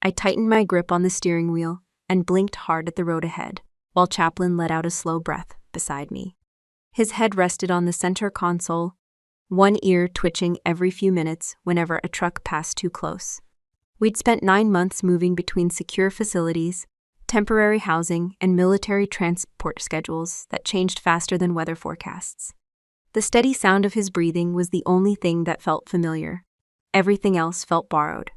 I tightened my grip on the steering wheel and blinked hard at the road ahead, while Chaplin let out a slow breath beside me. His head rested on the center console, one ear twitching every few minutes whenever a truck passed too close. We'd spent 9 months moving between secure facilities, temporary housing, and military transport schedules that changed faster than weather forecasts. The steady sound of his breathing was the only thing that felt familiar. Everything else felt borrowed.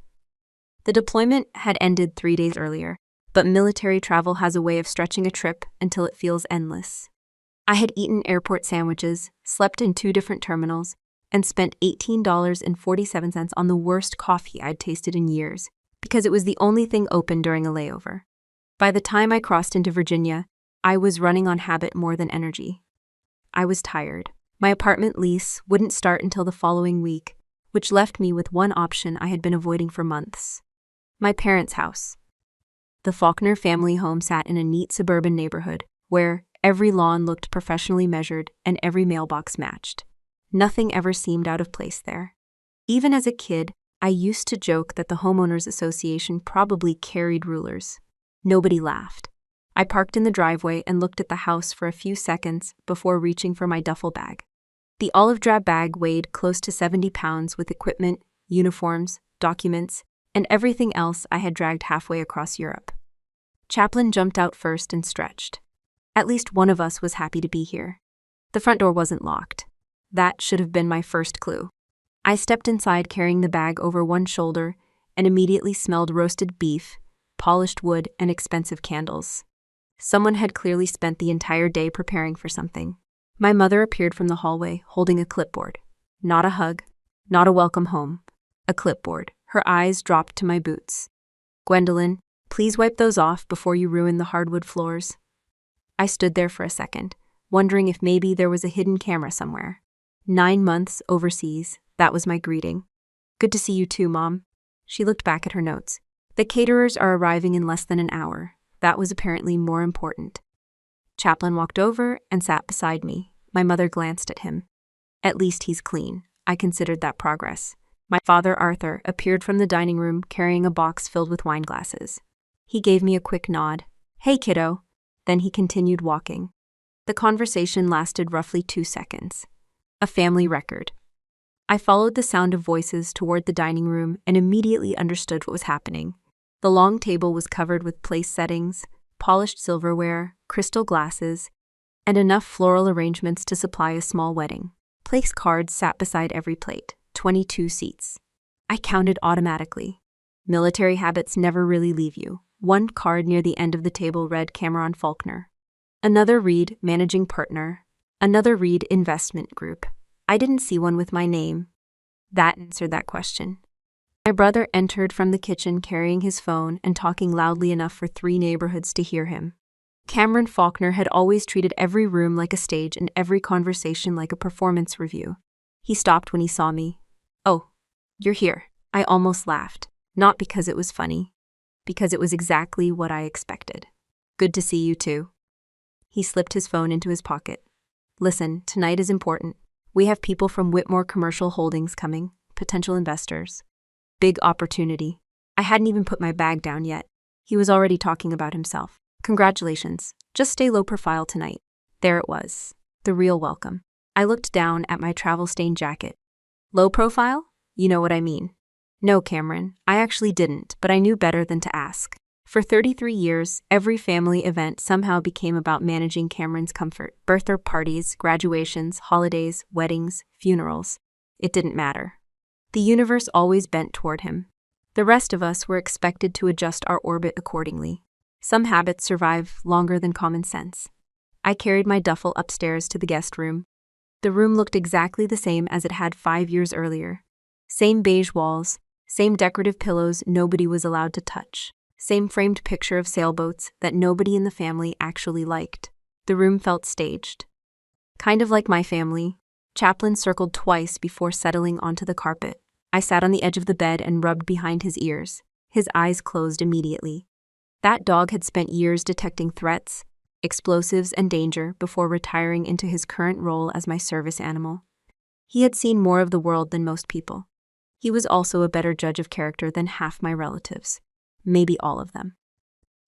The deployment had ended 3 days earlier, but military travel has a way of stretching a trip until it feels endless. I had eaten airport sandwiches, slept in 2 different terminals, and spent $18.47 on the worst coffee I'd tasted in years, because it was the only thing open during a layover. By the time I crossed into Virginia, I was running on habit more than energy. I was tired. My apartment lease wouldn't start until the following week, which left me with one option I had been avoiding for months: my parents' house. The Faulkner family home sat in a neat suburban neighborhood, where every lawn looked professionally measured and every mailbox matched. Nothing ever seemed out of place there. Even as a kid, I used to joke that the homeowners association probably carried rulers. Nobody laughed. I parked in the driveway and looked at the house for a few seconds before reaching for my duffel bag. The olive drab bag weighed close to 70 pounds with equipment, uniforms, documents, and everything else I had dragged halfway across Europe. Chaplin jumped out first and stretched. At least one of us was happy to be here. The front door wasn't locked. That should have been my first clue. I stepped inside carrying the bag over one shoulder and immediately smelled roasted beef, polished wood, and expensive candles. Someone had clearly spent the entire day preparing for something. My mother appeared from the hallway, holding a clipboard. Not a hug, not a welcome home. A clipboard. Her eyes dropped to my boots. "Gwendolyn, please wipe those off before you ruin the hardwood floors." I stood there for a second, wondering if maybe there was a hidden camera somewhere. 9 months overseas, that was my greeting. "Good to see you too, Mom." She looked back at her notes. "The caterers are arriving in less than an hour." That was apparently more important. Chaplin walked over and sat beside me. My mother glanced at him. At least he's clean. I considered that progress. My father, Arthur, appeared from the dining room carrying a box filled with wine glasses. He gave me a quick nod. "Hey, kiddo." Then he continued walking. The conversation lasted roughly 2 seconds. A family record. I followed the sound of voices toward the dining room and immediately understood what was happening. The long table was covered with place settings, polished silverware, crystal glasses, and enough floral arrangements to supply a small wedding. Place cards sat beside every plate, 22 seats. I counted automatically. Military habits never really leave you. One card near the end of the table read Cameron Faulkner. Another read Managing Partner. Another read Investment Group. I didn't see one with my name. That answered that question. My brother entered from the kitchen carrying his phone and talking loudly enough for 3 neighborhoods to hear him. Cameron Faulkner had always treated every room like a stage and every conversation like a performance review. He stopped when he saw me. "Oh, you're here." I almost laughed, not because it was funny, because it was exactly what I expected. "Good to see you too." He slipped his phone into his pocket. "Listen, tonight is important. We have people from Whitmore Commercial Holdings coming, potential investors. Big opportunity." I hadn't even put my bag down yet. He was already talking about himself. "Congratulations. Just stay low profile tonight." There it was. The real welcome. I looked down at my travel-stained jacket. "Low profile? You know what I mean." "No, Cameron, I actually didn't, but I knew better than to ask." For 33 years, every family event somehow became about managing Cameron's comfort. Birthday parties, graduations, holidays, weddings, funerals. It didn't matter. The universe always bent toward him. The rest of us were expected to adjust our orbit accordingly. Some habits survive longer than common sense. I carried my duffel upstairs to the guest room. The room looked exactly the same as it had 5 years earlier. Same beige walls, same decorative pillows nobody was allowed to touch, same framed picture of sailboats that nobody in the family actually liked. The room felt staged. Kind of like my family. Chaplin circled twice before settling onto the carpet. I sat on the edge of the bed and rubbed behind his ears. His eyes closed immediately. That dog had spent years detecting threats, explosives, and danger before retiring into his current role as my service animal. He had seen more of the world than most people. He was also a better judge of character than half my relatives. maybe all of them.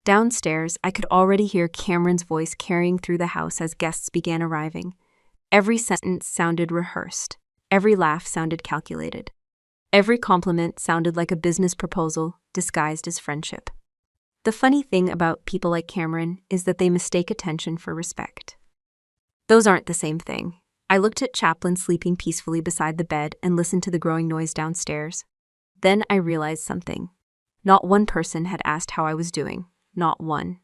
Downstairs, I could already hear Cameron's voice carrying through the house as guests began arriving. Every sentence sounded rehearsed. Every laugh sounded calculated. Every compliment sounded like a business proposal disguised as friendship. The funny thing about people like Cameron is that they mistake attention for respect. Those aren't the same thing. I looked at Chaplin sleeping peacefully beside the bed and listened to the growing noise downstairs. Then I realized something. Not one person had asked how I was doing. Not one.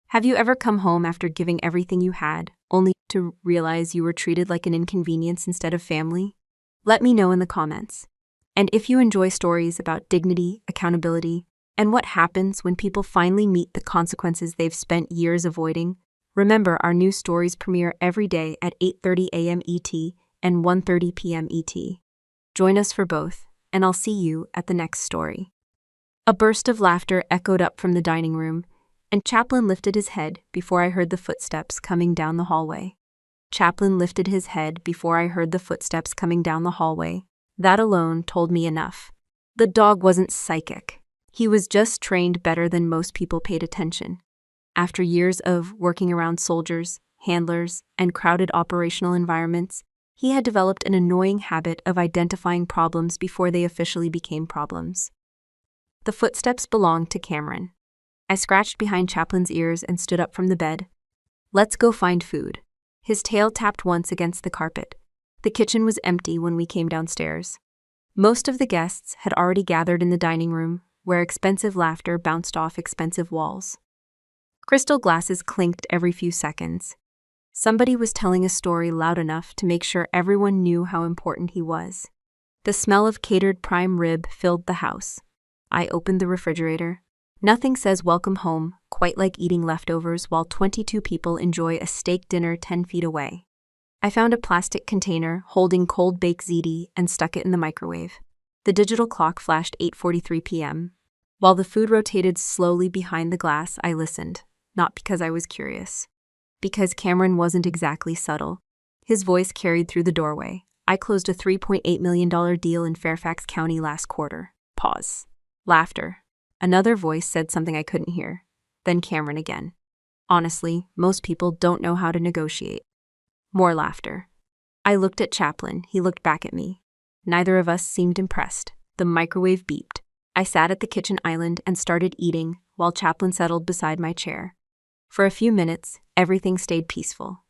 Have you ever come home after giving everything you had, only to realize you were treated like an inconvenience instead of family? Let me know in the comments. And if you enjoy stories about dignity, accountability, and what happens when people finally meet the consequences they've spent years avoiding, remember our new stories premiere every day at 8:30 a.m. ET and 1:30 p.m. ET. Join us for both, and I'll see you at the next story. A burst of laughter echoed up from the dining room, and Chaplin lifted his head before I heard the footsteps coming down the hallway. Chaplin lifted his head before I heard the footsteps coming down the hallway. That alone told me enough. The dog wasn't psychic. He was just trained better than most people paid attention. After years of working around soldiers, handlers, and crowded operational environments, he had developed an annoying habit of identifying problems before they officially became problems. The footsteps belonged to Cameron. I scratched behind Chaplin's ears and stood up from the bed. Let's go find food. His tail tapped once against the carpet. The kitchen was empty when we came downstairs. Most of the guests had already gathered in the dining room, where expensive laughter bounced off expensive walls. Crystal glasses clinked every few seconds. Somebody was telling a story loud enough to make sure everyone knew how important he was. The smell of catered prime rib filled the house. I opened the refrigerator. Nothing says welcome home quite like eating leftovers while 22 people enjoy a steak dinner 10 feet away. I found a plastic container holding cold baked ziti and stuck it in the microwave. The digital clock flashed 8:43 p.m. While the food rotated slowly behind the glass, I listened, not because I was curious. Because Cameron wasn't exactly subtle. His voice carried through the doorway. I closed a $3.8 million deal in Fairfax County last quarter. Pause. Laughter. Another voice said something I couldn't hear. Then Cameron again. Honestly, most people don't know how to negotiate. More laughter. I looked at Chaplin. He looked back at me. Neither of us seemed impressed. The microwave beeped. I sat at the kitchen island and started eating while Chaplin settled beside my chair. For a few minutes, everything stayed peaceful.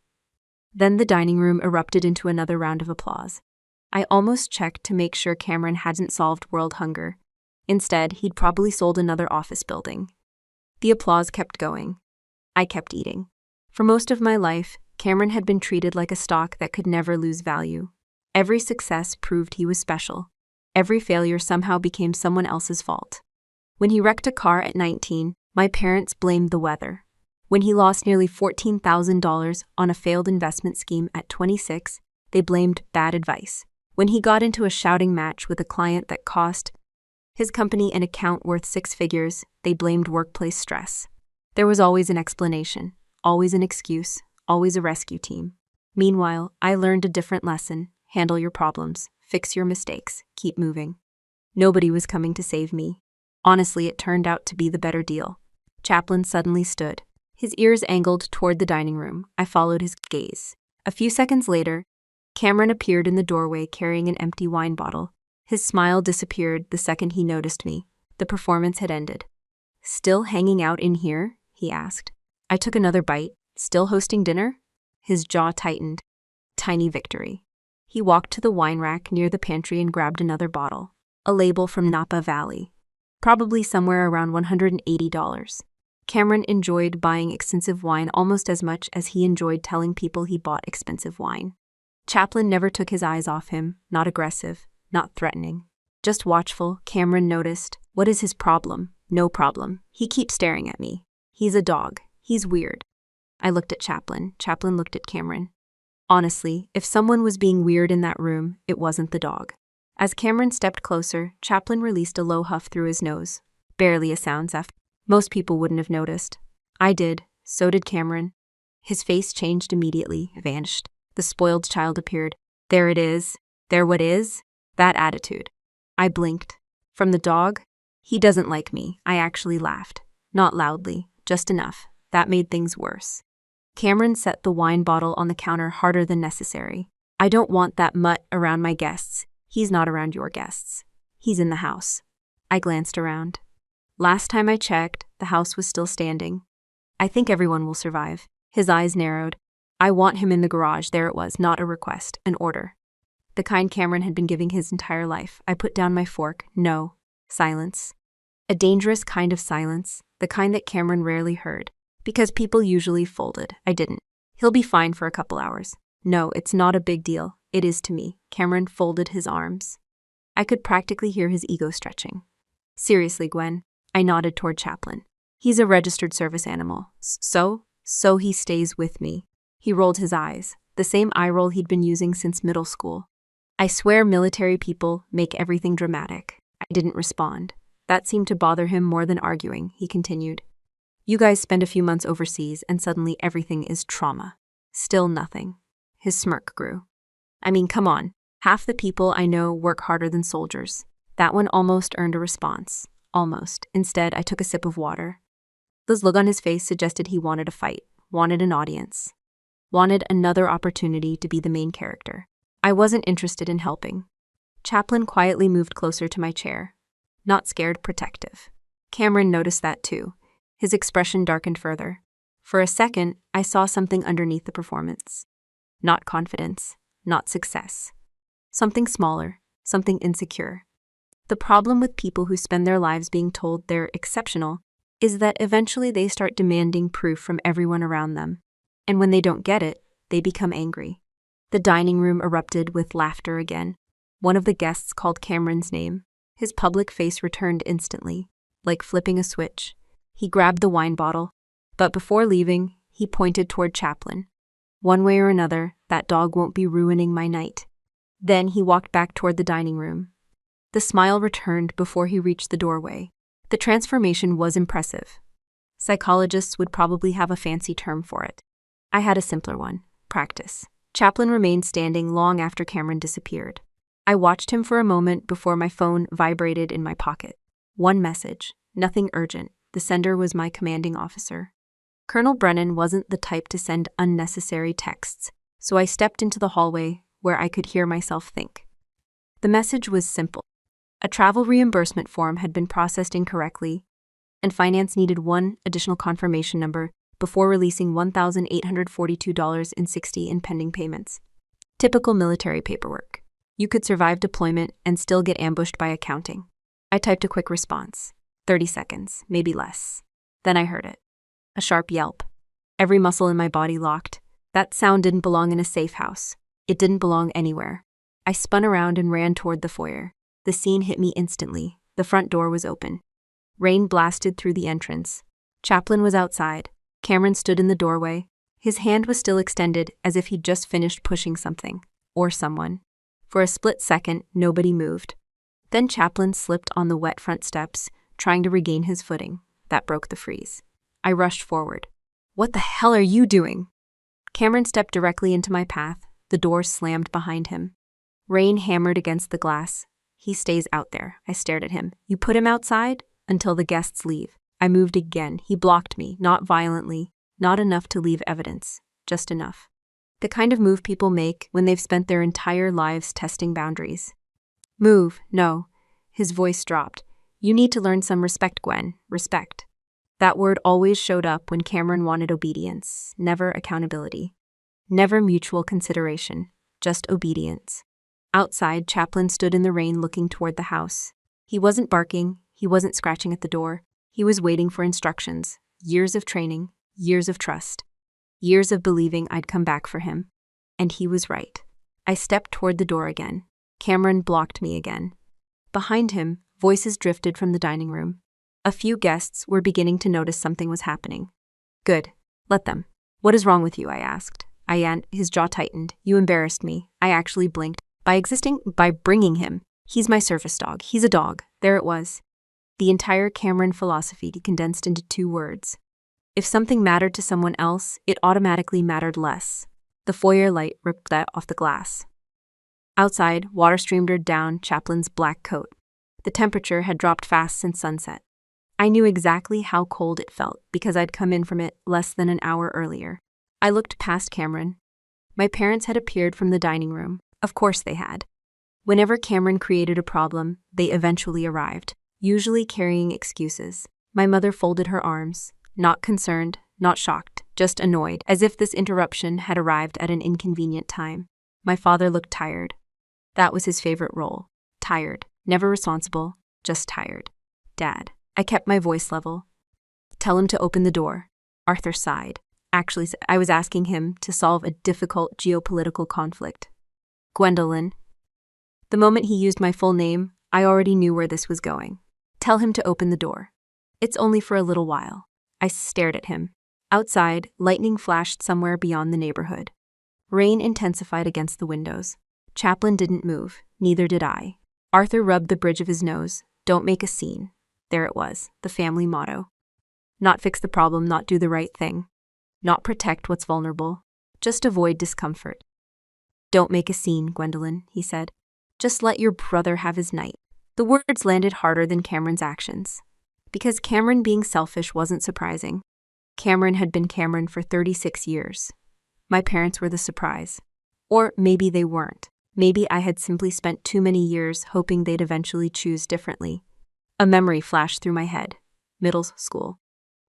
Then the dining room erupted into another round of applause. I almost checked to make sure Cameron hadn't solved world hunger. Instead, he'd probably sold another office building. The applause kept going. I kept eating. For most of my life, Cameron had been treated like a stock that could never lose value. Every success proved he was special. Every failure somehow became someone else's fault. When he wrecked a car at 19, my parents blamed the weather. When he lost nearly $14,000 on a failed investment scheme at 26, they blamed bad advice. When he got into a shouting match with a client that cost his company an account worth 6 figures, they blamed workplace stress. There was always an explanation, always an excuse, always a rescue team. Meanwhile, I learned a different lesson: handle your problems, fix your mistakes, keep moving. Nobody was coming to save me. Honestly, it turned out to be the better deal. Chaplin suddenly stood, his ears angled toward the dining room. I followed his gaze. A few seconds later, Cameron appeared in the doorway carrying an empty wine bottle. His smile disappeared the second he noticed me. The performance had ended. Still hanging out in here? He asked. I took another bite. Still hosting dinner? His jaw tightened. Tiny victory. He walked to the wine rack near the pantry and grabbed another bottle. A label from Napa Valley. Probably somewhere around $180. Cameron enjoyed buying expensive wine almost as much as he enjoyed telling people he bought expensive wine. Chaplin never took his eyes off him, not aggressive, not threatening. Just watchful. Cameron noticed. What is his problem? No problem. He keeps staring at me. He's a dog. He's weird. I looked at Chaplin. Chaplin looked at Cameron. Honestly, if someone was being weird in that room, it wasn't the dog. As Cameron stepped closer, Chaplin released a low huff through his nose. Barely a sound, Zeph. Most people wouldn't have noticed. I did. So did Cameron. His face changed immediately, vanished. The spoiled child appeared. There it is. There what is? That attitude. I blinked. From the dog? He doesn't like me. I actually laughed. Not loudly, just enough. That made things worse. Cameron set the wine bottle on the counter harder than necessary. I don't want that mutt around my guests. He's not around your guests. He's in the house. I glanced around. Last time I checked, the house was still standing. I think everyone will survive. His eyes narrowed. I want him in the garage. There it was, not a request, an order. The kind Cameron had been giving his entire life. I put down my fork. No. Silence. A dangerous kind of silence, the kind that Cameron rarely heard, because people usually folded. I didn't. He'll be fine for a couple hours. No, it's not a big deal. It is to me. Cameron folded his arms. I could practically hear his ego stretching. Seriously, Gwen. I nodded toward Chaplin. He's a registered service animal. So he stays with me. He rolled his eyes, the same eye roll he'd been using since middle school. I swear military people make everything dramatic. I didn't respond. That seemed to bother him more than arguing, he continued. You guys spend a few months overseas and suddenly everything is trauma. Still nothing. His smirk grew. I mean, come on. Half the people I know work harder than soldiers. That one almost earned a response. Almost. Instead, I took a sip of water. The look on his face suggested he wanted a fight, wanted an audience, wanted another opportunity to be the main character. I wasn't interested in helping. Chaplin quietly moved closer to my chair. Not scared, protective. Cameron noticed that too. His expression darkened further. For a second, I saw something underneath the performance. Not confidence, not success. Something smaller, something insecure. The problem with people who spend their lives being told they're exceptional is that eventually they start demanding proof from everyone around them. And when they don't get it, they become angry. The dining room erupted with laughter again. One of the guests called Cameron's name. His public face returned instantly, like flipping a switch. He grabbed the wine bottle, but before leaving, he pointed toward Chaplin. One way or another, that dog won't be ruining my night. Then he walked back toward the dining room. The smile returned before he reached the doorway. The transformation was impressive. Psychologists would probably have a fancy term for it. I had a simpler one: practice. Chaplin remained standing long after Cameron disappeared. I watched him for a moment before my phone vibrated in my pocket. One message, nothing urgent. The sender was my commanding officer. Colonel Brennan wasn't the type to send unnecessary texts, so I stepped into the hallway where I could hear myself think. The message was simple. A travel reimbursement form had been processed incorrectly, and finance needed one additional confirmation number before releasing $1,842.60 in pending payments. Typical military paperwork. You could survive deployment and still get ambushed by accounting. I typed a quick response. 30 seconds, maybe less. Then I heard it. A sharp yelp. Every muscle in my body locked. That sound didn't belong in a safe house. It didn't belong anywhere. I spun around and ran toward the foyer. The scene hit me instantly. The front door was open. Rain blasted through the entrance. Chaplin was outside. Cameron stood in the doorway. His hand was still extended as if he'd just finished pushing something. Or someone. For a split second, nobody moved. Then Chaplin slipped on the wet front steps, trying to regain his footing. That broke the freeze. I rushed forward. What the hell are you doing? Cameron stepped directly into my path. The door slammed behind him. Rain hammered against the glass. He stays out there. I stared at him. You put him outside? Until the guests leave. I moved again. He blocked me, not violently, not enough to leave evidence, just enough. The kind of move people make when they've spent their entire lives testing boundaries. Move, no. His voice dropped. You need to learn some respect, Gwen. Respect. That word always showed up when Cameron wanted obedience, never accountability. Never mutual consideration, just obedience. Outside, Chaplin stood in the rain looking toward the house. He wasn't barking, he wasn't scratching at the door. He was waiting for instructions. Years of training, years of trust. Years of believing I'd come back for him. And he was right. I stepped toward the door again. Cameron blocked me again. Behind him, voices drifted from the dining room. A few guests were beginning to notice something was happening. Good. Let them. What is wrong with you? I asked. His jaw tightened. You embarrassed me. I actually blinked. By bringing him. He's my service dog. He's a dog. There it was. The entire Cameron philosophy condensed into 2 words. If something mattered to someone else, it automatically mattered less. The foyer light ripped that off the glass. Outside, water streamed down Chaplin's black coat. The temperature had dropped fast since sunset. I knew exactly how cold it felt because I'd come in from it less than an hour earlier. I looked past Cameron. My parents had appeared from the dining room. Of course they had. Whenever Cameron created a problem, they eventually arrived, usually carrying excuses. My mother folded her arms, not concerned, not shocked, just annoyed, as if this interruption had arrived at an inconvenient time. My father looked tired. That was his favorite role. Tired. Never responsible, just tired. Dad. I kept my voice level. Tell him to open the door. Arthur sighed. Actually, I was asking him to solve a difficult geopolitical conflict. Gwendolyn. The moment he used my full name, I already knew where this was going. Tell him to open the door. It's only for a little while. I stared at him. Outside, lightning flashed somewhere beyond the neighborhood. Rain intensified against the windows. Chaplin didn't move, neither did I. Arthur rubbed the bridge of his nose. Don't make a scene. There it was, the family motto. Not fix the problem, not do the right thing. Not protect what's vulnerable. Just avoid discomfort. Don't make a scene, Gwendolyn, he said. Just let your brother have his night. The words landed harder than Cameron's actions. Because Cameron being selfish wasn't surprising. Cameron had been Cameron for 36 years. My parents were the surprise. Or maybe they weren't. Maybe I had simply spent too many years hoping they'd eventually choose differently. A memory flashed through my head. Middle school.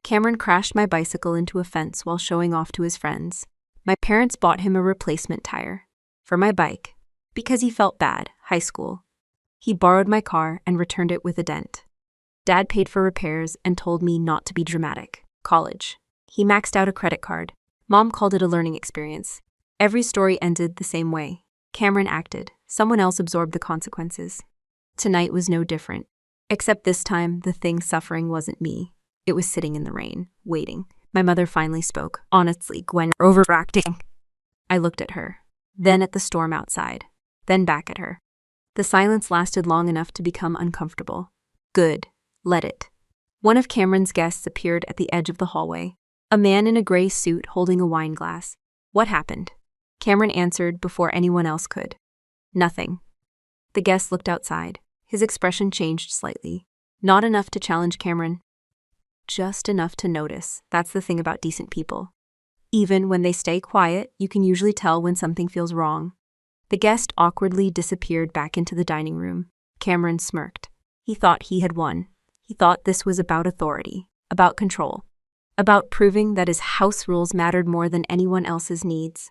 Cameron crashed my bicycle into a fence while showing off to his friends. My parents bought him a replacement tire. For my bike. Because he felt bad. High school. He borrowed my car and returned it with a dent. Dad paid for repairs and told me not to be dramatic. College. He maxed out a credit card. Mom called it a learning experience. Every story ended the same way. Cameron acted. Someone else absorbed the consequences. Tonight was no different. Except this time, the thing suffering wasn't me. It was sitting in the rain, waiting. My mother finally spoke. Honestly, Gwen, you're overacting. I looked at her. Then at the storm outside. Then back at her. The silence lasted long enough to become uncomfortable. Good. Let it. One of Cameron's guests appeared at the edge of the hallway. A man in a gray suit holding a wine glass. What happened? Cameron answered before anyone else could. Nothing. The guest looked outside. His expression changed slightly. Not enough to challenge Cameron. Just enough to notice. That's the thing about decent people. Even when they stay quiet, you can usually tell when something feels wrong. The guest awkwardly disappeared back into the dining room. Cameron smirked. He thought he had won. He thought this was about authority, about control, about proving that his house rules mattered more than anyone else's needs.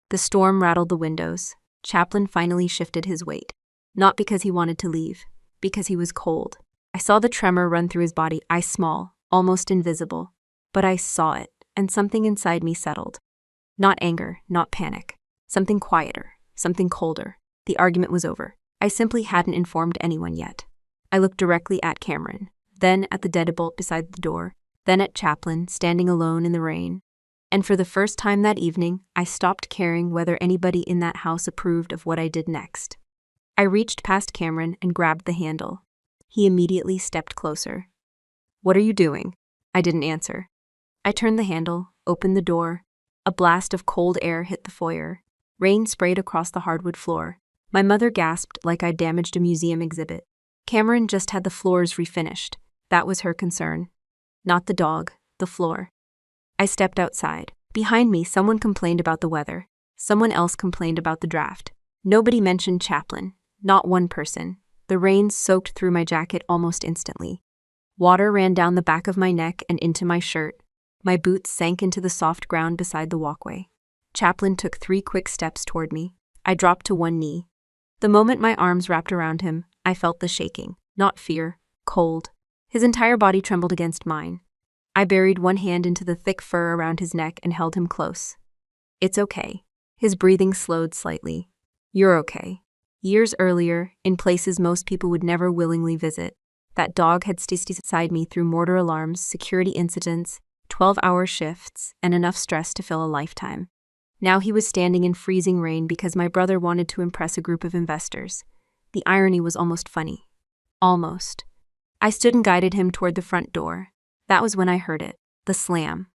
The storm rattled the windows. Chaplin finally shifted his weight. Not because he wanted to leave, because he was cold. I saw the tremor run through his body, eyes small, almost invisible. But I saw it, and something inside me settled. Not anger, not panic. Something quieter, something colder. The argument was over. I simply hadn't informed anyone yet. I looked directly at Cameron, then at the deadbolt beside the door, then at Chaplin, standing alone in the rain. And for the first time that evening, I stopped caring whether anybody in that house approved of what I did next. I reached past Cameron and grabbed the handle. He immediately stepped closer. What are you doing? I didn't answer. I turned the handle, opened the door. A blast of cold air hit the foyer. Rain sprayed across the hardwood floor. My mother gasped like I'd damaged a museum exhibit. Cameron just had the floors refinished. That was her concern. Not the dog, the floor. I stepped outside. Behind me, someone complained about the weather. Someone else complained about the draft. Nobody mentioned Chaplin. Not one person. The rain soaked through my jacket almost instantly. Water ran down the back of my neck and into my shirt. My boots sank into the soft ground beside the walkway. Chaplin took 3 quick steps toward me. I dropped to one knee. The moment my arms wrapped around him, I felt the shaking. Not fear, cold. His entire body trembled against mine. I buried one hand into the thick fur around his neck and held him close. It's okay. His breathing slowed slightly. You're okay. Years earlier, in places most people would never willingly visit, that dog had stayed beside me through mortar alarms, security incidents, 12-hour shifts, and enough stress to fill a lifetime. Now he was standing in freezing rain because my brother wanted to impress a group of investors. The irony was almost funny. Almost. I stood and guided him toward the front door. That was when I heard it. The slam.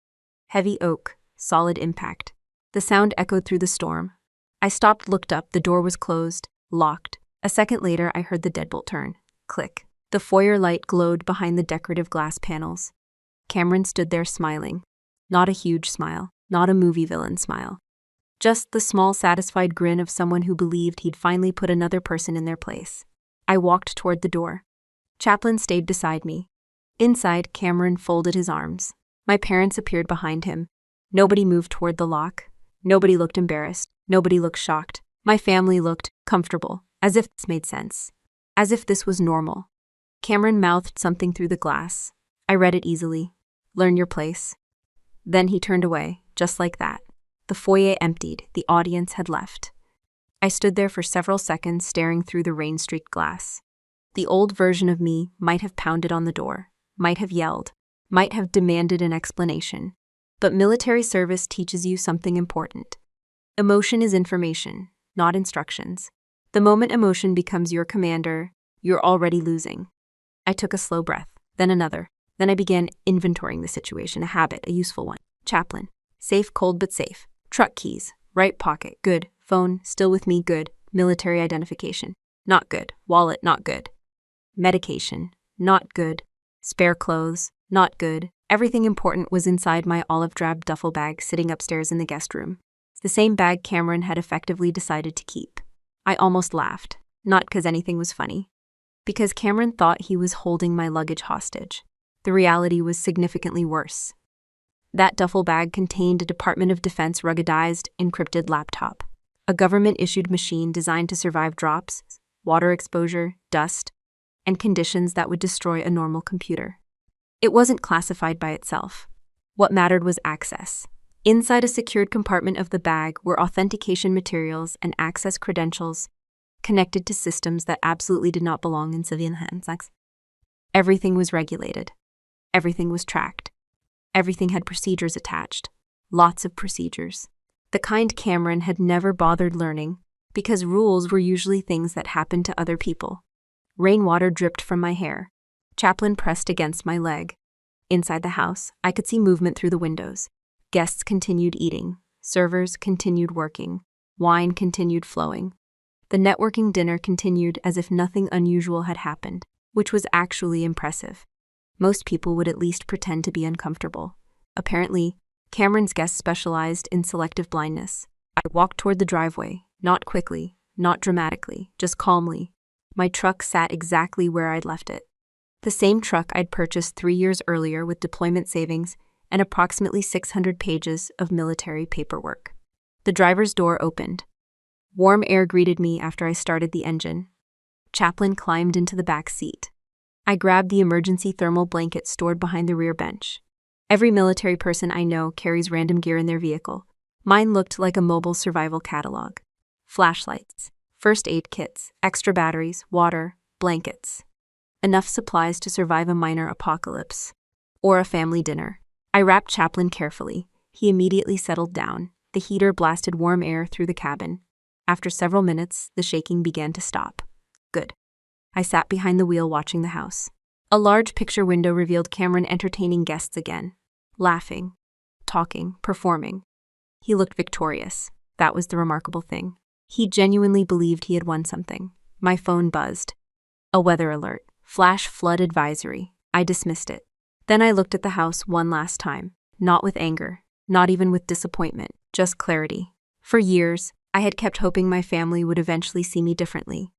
Heavy oak, solid impact. The sound echoed through the storm. I stopped, looked up, the door was closed, locked. A second later, I heard the deadbolt turn. Click. The foyer light glowed behind the decorative glass panels. Cameron stood there smiling. Not a huge smile, not a movie villain smile. Just the small, satisfied grin of someone who believed he'd finally put another person in their place. I walked toward the door. Chaplin stayed beside me. Inside, Cameron folded his arms. My parents appeared behind him. Nobody moved toward the lock. Nobody looked embarrassed. Nobody looked shocked. My family looked comfortable, as if this made sense. As if this was normal. Cameron mouthed something through the glass. I read it easily. Learn your place. Then he turned away, just like that. The foyer emptied. The audience had left. I stood there for several seconds staring through the rain-streaked glass. The old version of me might have pounded on the door, might have yelled, might have demanded an explanation. But military service teaches you something important. Emotion is information, not instructions. The moment emotion becomes your commander, you're already losing. I took a slow breath, then another. Then I began inventorying the situation, a habit, a useful one. Chaplain. Safe, cold but safe. Truck keys. Right pocket. Good. Phone. Still with me. Good. Military identification. Not good. Wallet. Not good. Medication. Not good. Spare clothes. Not good. Everything important was inside my olive-drab duffel bag sitting upstairs in the guest room. The same bag Cameron had effectively decided to keep. I almost laughed. Not because anything was funny. Because Cameron thought he was holding my luggage hostage. The reality was significantly worse. That duffel bag contained a Department of Defense ruggedized, encrypted laptop. A government-issued machine designed to survive drops, water exposure, dust, and conditions that would destroy a normal computer. It wasn't classified by itself. What mattered was access. Inside a secured compartment of the bag were authentication materials and access credentials connected to systems that absolutely did not belong in civilian hands. Everything was regulated. Everything was tracked. Everything had procedures attached. Lots of procedures. The kind Cameron had never bothered learning, because rules were usually things that happened to other people. Rainwater dripped from my hair. Chaplin pressed against my leg. Inside the house, I could see movement through the windows. Guests continued eating. Servers continued working. Wine continued flowing. The networking dinner continued as if nothing unusual had happened, which was actually impressive. Most people would at least pretend to be uncomfortable. Apparently, Cameron's guests specialized in selective blindness. I walked toward the driveway, not quickly, not dramatically, just calmly. My truck sat exactly where I'd left it. The same truck I'd purchased 3 years earlier with deployment savings and approximately 600 pages of military paperwork. The driver's door opened. Warm air greeted me after I started the engine. Chaplin climbed into the back seat. I grabbed the emergency thermal blanket stored behind the rear bench. Every military person I know carries random gear in their vehicle. Mine looked like a mobile survival catalog. Flashlights, first aid kits, extra batteries, water, blankets. Enough supplies to survive a minor apocalypse. Or a family dinner. I wrapped Chaplin carefully. He immediately settled down. The heater blasted warm air through the cabin. After several minutes, the shaking began to stop. Good. I sat behind the wheel watching the house. A large picture window revealed Cameron entertaining guests again. Laughing, talking, performing. He looked victorious. That was the remarkable thing. He genuinely believed he had won something. My phone buzzed. A weather alert. Flash flood advisory. I dismissed it. Then I looked at the house one last time. Not with anger. Not even with disappointment. Just clarity. For years, I had kept hoping my family would eventually see me differently.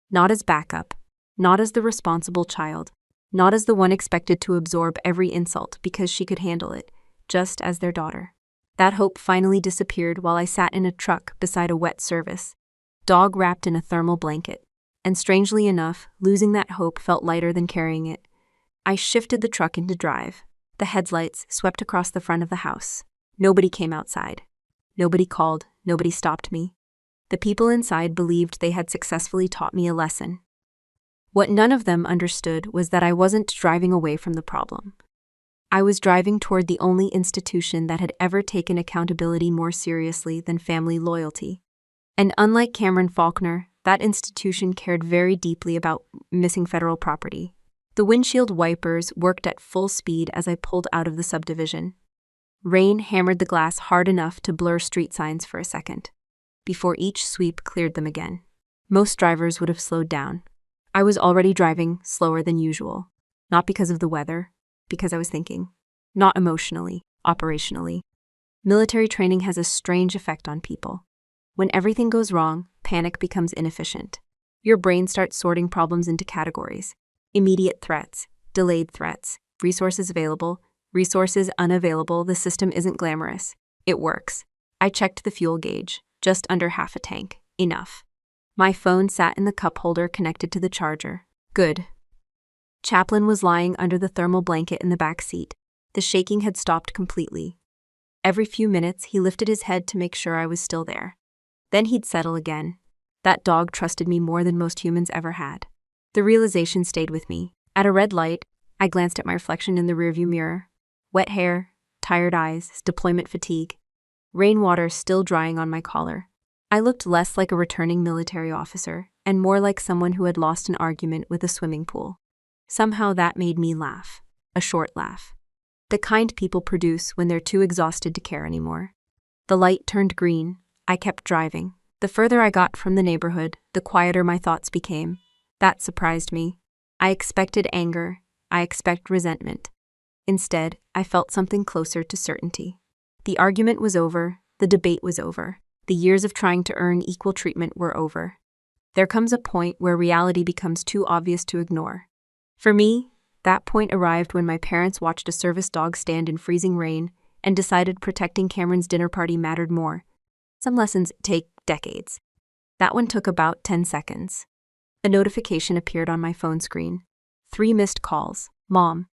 Not as backup. Not as the responsible child. Not as the one expected to absorb every insult because she could handle it. Just as their daughter. That hope finally disappeared while I sat in a truck beside a wet service. Dog wrapped in a thermal blanket. And strangely enough, losing that hope felt lighter than carrying it. I shifted the truck into drive. The headlights swept across the front of the house. Nobody came outside. Nobody called. Nobody stopped me. The people inside believed they had successfully taught me a lesson. What none of them understood was that I wasn't driving away from the problem. I was driving toward the only institution that had ever taken accountability more seriously than family loyalty. And unlike Cameron Faulkner, that institution cared very deeply about missing federal property. The windshield wipers worked at full speed as I pulled out of the subdivision. Rain hammered the glass hard enough to blur street signs for a second, before each sweep cleared them again. Most drivers would have slowed down. I was already driving slower than usual. Not because of the weather, because I was thinking. Not emotionally, operationally. Military training has a strange effect on people. When everything goes wrong, panic becomes inefficient. Your brain starts sorting problems into categories. Immediate threats, delayed threats, resources available, resources unavailable. The system isn't glamorous. It works. I checked the fuel gauge, just under half a tank. Enough. My phone sat in the cup holder connected to the charger. Good. Chaplin was lying under the thermal blanket in the back seat. The shaking had stopped completely. Every few minutes, he lifted his head to make sure I was still there. Then he'd settle again. That dog trusted me more than most humans ever had. The realization stayed with me. At a red light, I glanced at my reflection in the rearview mirror. Wet hair, tired eyes, deployment fatigue. Rainwater still drying on my collar. I looked less like a returning military officer and more like someone who had lost an argument with a swimming pool. Somehow that made me laugh. A short laugh. The kind people produce when they're too exhausted to care anymore. The light turned green. I kept driving. The further I got from the neighborhood, the quieter my thoughts became. That surprised me. I expected anger. I expected resentment. Instead, I felt something closer to certainty. The argument was over. The debate was over. The years of trying to earn equal treatment were over. There comes a point where reality becomes too obvious to ignore. For me, that point arrived when my parents watched a service dog stand in freezing rain and decided protecting Cameron's dinner party mattered more. Some lessons take decades. That one took about 10 seconds. A notification appeared on my phone screen. 3 missed calls. Mom.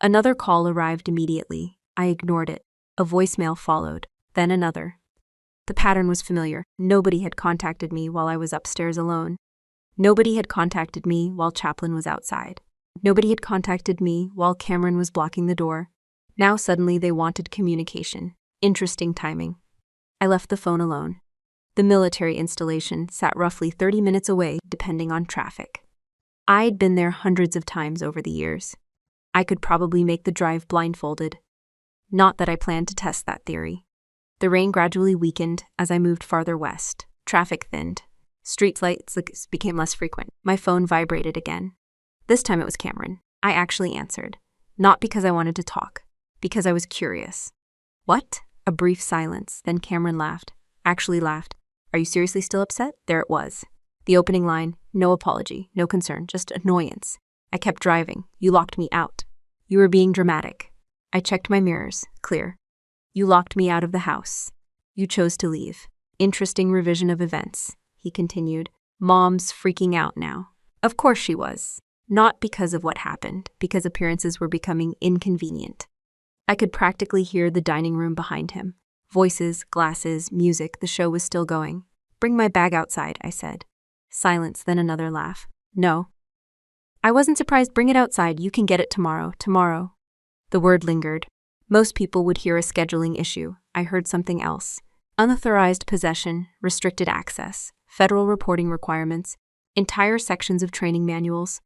Another call arrived immediately. I ignored it. A voicemail followed, then another. The pattern was familiar. Nobody had contacted me while I was upstairs alone. Nobody had contacted me while Chaplin was outside. Nobody had contacted me while Cameron was blocking the door. Now suddenly they wanted communication. Interesting timing. I left the phone alone. The military installation sat roughly 30 minutes away, depending on traffic. I'd been there hundreds of times over the years. I could probably make the drive blindfolded. Not that I planned to test that theory. The rain gradually weakened as I moved farther west. Traffic thinned. Street lights became less frequent. My phone vibrated again. This time it was Cameron. I actually answered. Not because I wanted to talk, because I was curious. What? A brief silence, then Cameron laughed. Actually laughed. Are you seriously still upset? There it was. The opening line, no apology, no concern, just annoyance. I kept driving. You locked me out. You were being dramatic. I checked my mirrors. Clear. You locked me out of the house. You chose to leave. Interesting revision of events, he continued. Mom's freaking out now. Of course she was. Not because of what happened, because appearances were becoming inconvenient. I could practically hear the dining room behind him. Voices, glasses, music, the show was still going. Bring my bag outside, I said. Silence, then another laugh. No. I wasn't surprised. Bring it outside. You can get it tomorrow. Tomorrow. The word lingered. Most people would hear a scheduling issue. I heard something else. Unauthorized possession, restricted access, federal reporting requirements, entire sections of training manuals.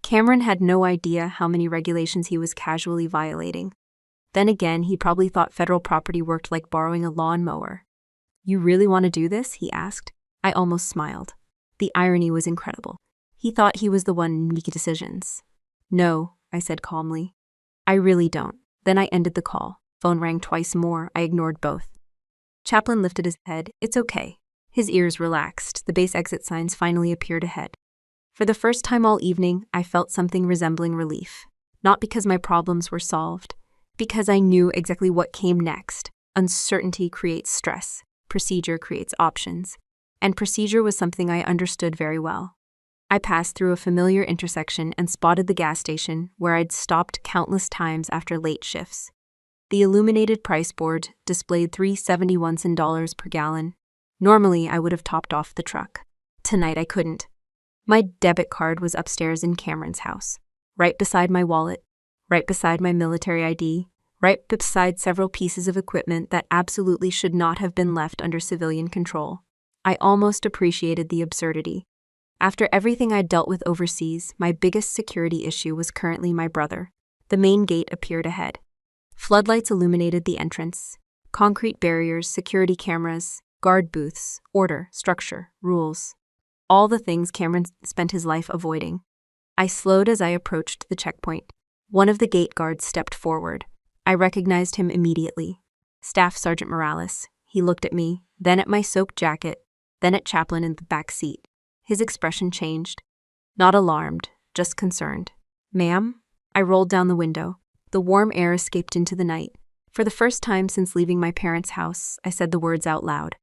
Cameron had no idea how many regulations he was casually violating. Then again, he probably thought federal property worked like borrowing a lawnmower. You really want to do this? He asked. I almost smiled. The irony was incredible. He thought he was the one making decisions. No, I said calmly. I really don't. Then I ended the call. Phone rang twice more. I ignored both. Chaplin lifted his head. It's okay. His ears relaxed. The base exit signs finally appeared ahead. For the first time all evening, I felt something resembling relief. Not because my problems were solved, because I knew exactly what came next. Uncertainty creates stress. Procedure creates options. And procedure was something I understood very well. I passed through a familiar intersection and spotted the gas station where I'd stopped countless times after late shifts. The illuminated price board displayed $3.71 per gallon. Normally, I would have topped off the truck. Tonight, I couldn't. My debit card was upstairs in Cameron's house, right beside my wallet, right beside my military ID, right beside several pieces of equipment that absolutely should not have been left under civilian control. I almost appreciated the absurdity. After everything I'd dealt with overseas, my biggest security issue was currently my brother. The main gate appeared ahead. Floodlights illuminated the entrance. Concrete barriers, security cameras, guard booths, order, structure, rules. All the things Cameron spent his life avoiding. I slowed as I approached the checkpoint. One of the gate guards stepped forward. I recognized him immediately. Staff Sergeant Morales. He looked at me, then at my soaked jacket, then at Chaplin in the back seat. His expression changed. Not alarmed, just concerned. "Ma'am?" I rolled down the window. The warm air escaped into the night. For the first time since leaving my parents' house, I said the words out loud.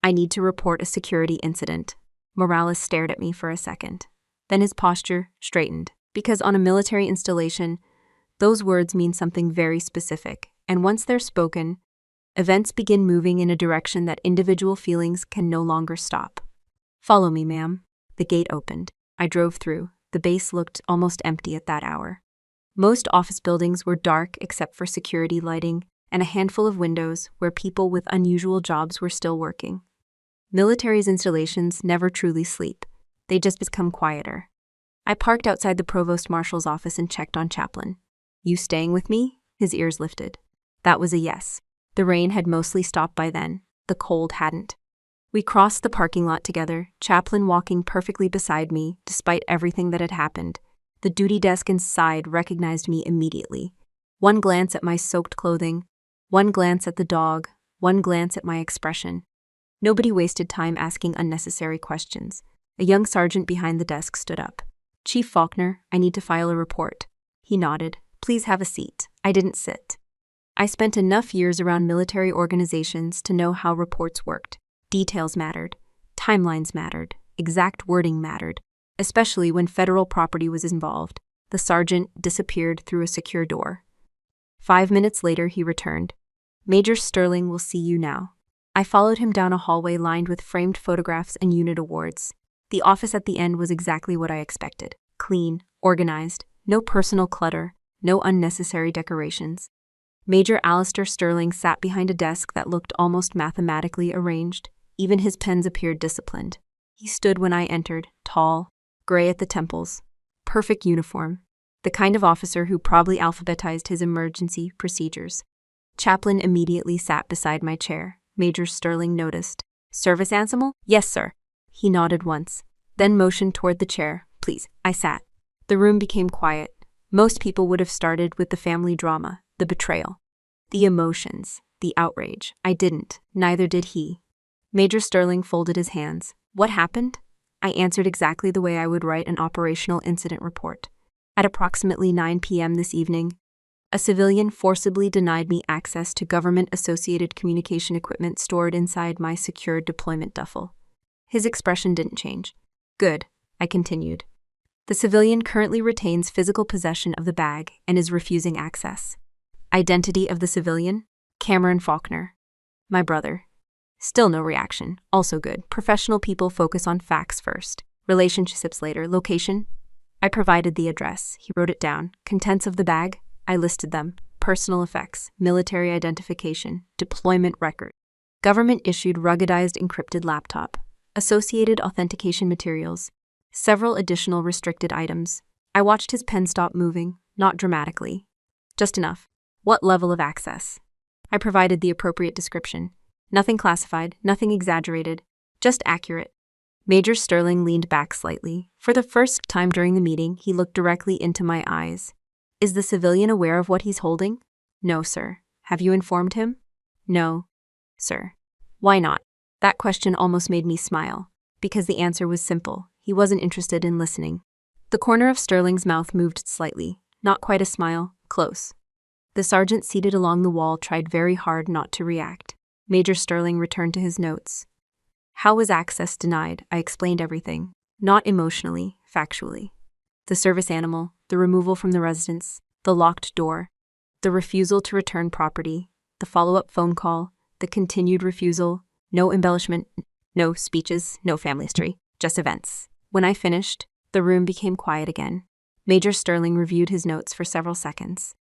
"I need to report a security incident." Morales stared at me for a second. Then his posture straightened, because on a military installation, those words mean something very specific, and once they're spoken, events begin moving in a direction that individual feelings can no longer stop. "Follow me, ma'am." The gate opened. I drove through. The base looked almost empty at that hour. Most office buildings were dark except for security lighting and a handful of windows where people with unusual jobs were still working. Military's installations never truly sleep. They just become quieter. I parked outside the provost marshal's office and checked on Chaplin. "You staying with me?" His ears lifted. That was a yes. The rain had mostly stopped by then. The cold hadn't. We crossed the parking lot together, Chaplin walking perfectly beside me, despite everything that had happened. The duty desk inside recognized me immediately. One glance at my soaked clothing, one glance at the dog, one glance at my expression. Nobody wasted time asking unnecessary questions. A young sergeant behind the desk stood up. "Chief Faulkner, I need to file a report." He nodded. "Please have a seat." I didn't sit. I spent enough years around military organizations to know how reports worked. Details mattered. Timelines mattered. Exact wording mattered. Especially when federal property was involved. The sergeant disappeared through a secure door. 5 minutes later, he returned. "Major Sterling will see you now." I followed him down a hallway lined with framed photographs and unit awards. The office at the end was exactly what I expected. Clean, organized, no personal clutter, no unnecessary decorations. Major Alistair Sterling sat behind a desk that looked almost mathematically arranged. Even his pens appeared disciplined. He stood when I entered, tall, gray at the temples. Perfect uniform. The kind of officer who probably alphabetized his emergency procedures. Chaplin immediately sat beside my chair. Major Sterling noticed. "Service animal?" "Yes, sir." He nodded once, then motioned toward the chair. "Please." I sat. The room became quiet. Most people would have started with the family drama, the betrayal, the emotions, the outrage. I didn't. Neither did he. Major Sterling folded his hands. "What happened?" I answered exactly the way I would write an operational incident report. At approximately 9 p.m. this evening, a civilian forcibly denied me access to government-associated communication equipment stored inside my secured deployment duffel. His expression didn't change. "Good," I continued. "The civilian currently retains physical possession of the bag and is refusing access." Identity of the civilian? Cameron Faulkner. My brother. Still no reaction. Also good. Professional people focus on facts first. Relationships later. Location? I provided the address. He wrote it down. Contents of the bag? I listed them. Personal effects, military identification, deployment record, government-issued ruggedized encrypted laptop, associated authentication materials, several additional restricted items. I watched his pen stop moving, not dramatically. Just enough. What level of access? I provided the appropriate description. Nothing classified, nothing exaggerated, just accurate. Major Sterling leaned back slightly. For the first time during the meeting, he looked directly into my eyes. "Is the civilian aware of what he's holding?" "No, sir." "Have you informed him?" "No, sir." "Why not?" That question almost made me smile, because the answer was simple. He wasn't interested in listening. The corner of Sterling's mouth moved slightly. Not quite a smile, close. The sergeant seated along the wall tried very hard not to react. Major Sterling returned to his notes. "How was access denied?" I explained everything. Not emotionally, factually. The service animal, the removal from the residence, the locked door, the refusal to return property, the follow-up phone call, the continued refusal, no embellishment, no speeches, no family history, just events. When I finished, the room became quiet again. Major Sterling reviewed his notes for several seconds.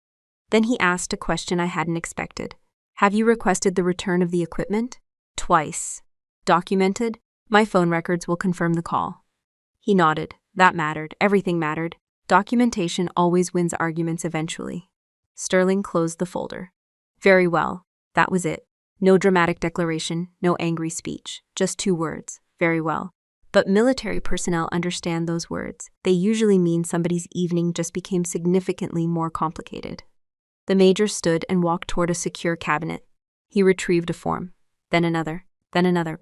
Then he asked a question I hadn't expected. "Have you requested the return of the equipment?" "Twice." "Documented?" "My phone records will confirm the call." He nodded. That mattered. Everything mattered. Documentation always wins arguments eventually. Sterling closed the folder. "Very well." That was it. No dramatic declaration, no angry speech. Just 2 words. "Very well." But military personnel understand those words. They usually mean somebody's evening just became significantly more complicated. The major stood and walked toward a secure cabinet. He retrieved a form, then another,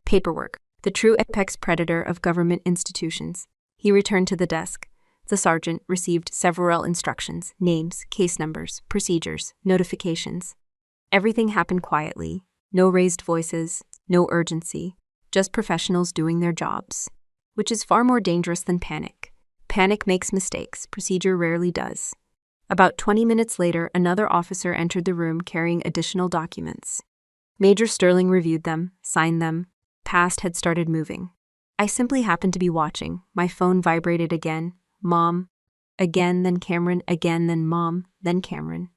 paperwork, the true apex predator of government institutions. He returned to the desk. The sergeant received several instructions, names, case numbers, procedures, notifications. Everything happened quietly, no raised voices, no urgency, just professionals doing their jobs, which is far more dangerous than panic. Panic makes mistakes, procedure rarely does. About 20 minutes later, another officer entered the room carrying additional documents. Major Sterling reviewed them, signed them. Past had started moving. I simply happened to be watching. My phone vibrated again. Mom. Again, then Cameron. Again, then Mom, then Cameron.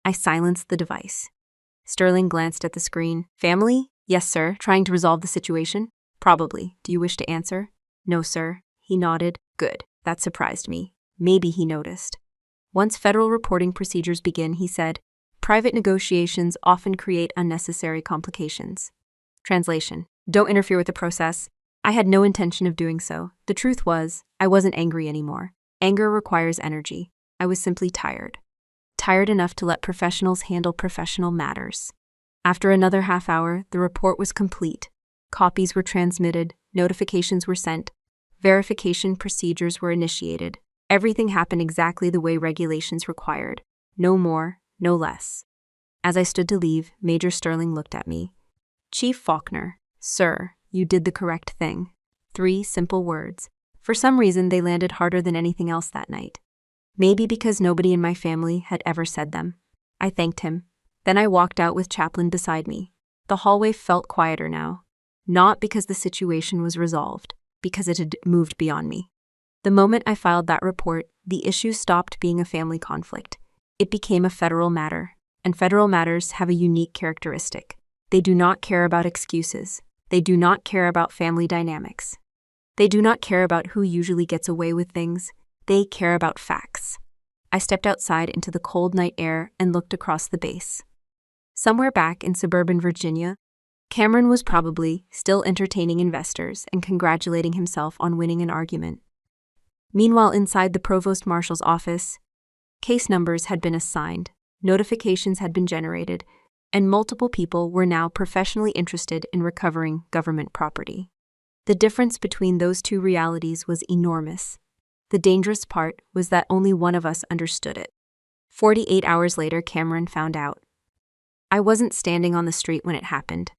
I silenced the device. Sterling glanced at the screen. Family? Yes, sir. Trying to resolve the situation? Probably. Do you wish to answer? No, sir. He nodded. Good. That surprised me. Maybe he noticed. Once federal reporting procedures begin, he said, private negotiations often create unnecessary complications. Translation. Don't interfere with the process. I had no intention of doing so. The truth was, I wasn't angry anymore. Anger requires energy. I was simply tired. Tired enough to let professionals handle professional matters. After another half hour, the report was complete. Copies were transmitted, notifications were sent, verification procedures were initiated. Everything happened exactly the way regulations required. No more, no less. As I stood to leave, Major Sterling looked at me. Chief Faulkner, sir, you did the correct thing. 3 simple words. For some reason, they landed harder than anything else that night. Maybe because nobody in my family had ever said them. I thanked him. Then I walked out with Chaplin beside me. The hallway felt quieter now. Not because the situation was resolved, because it had moved beyond me. The moment I filed that report, the issue stopped being a family conflict. It became a federal matter, and federal matters have a unique characteristic. They do not care about excuses. They do not care about family dynamics. They do not care about who usually gets away with things. They care about facts. I stepped outside into the cold night air and looked across the base. Somewhere back in suburban Virginia, Cameron was probably still entertaining investors and congratulating himself on winning an argument. Meanwhile, inside the provost marshal's office, case numbers had been assigned, notifications had been generated, and multiple people were now professionally interested in recovering government property. The difference between those two realities was enormous. The dangerous part was that only one of us understood it. 48 hours later, Cameron found out. I wasn't standing on the street when it happened.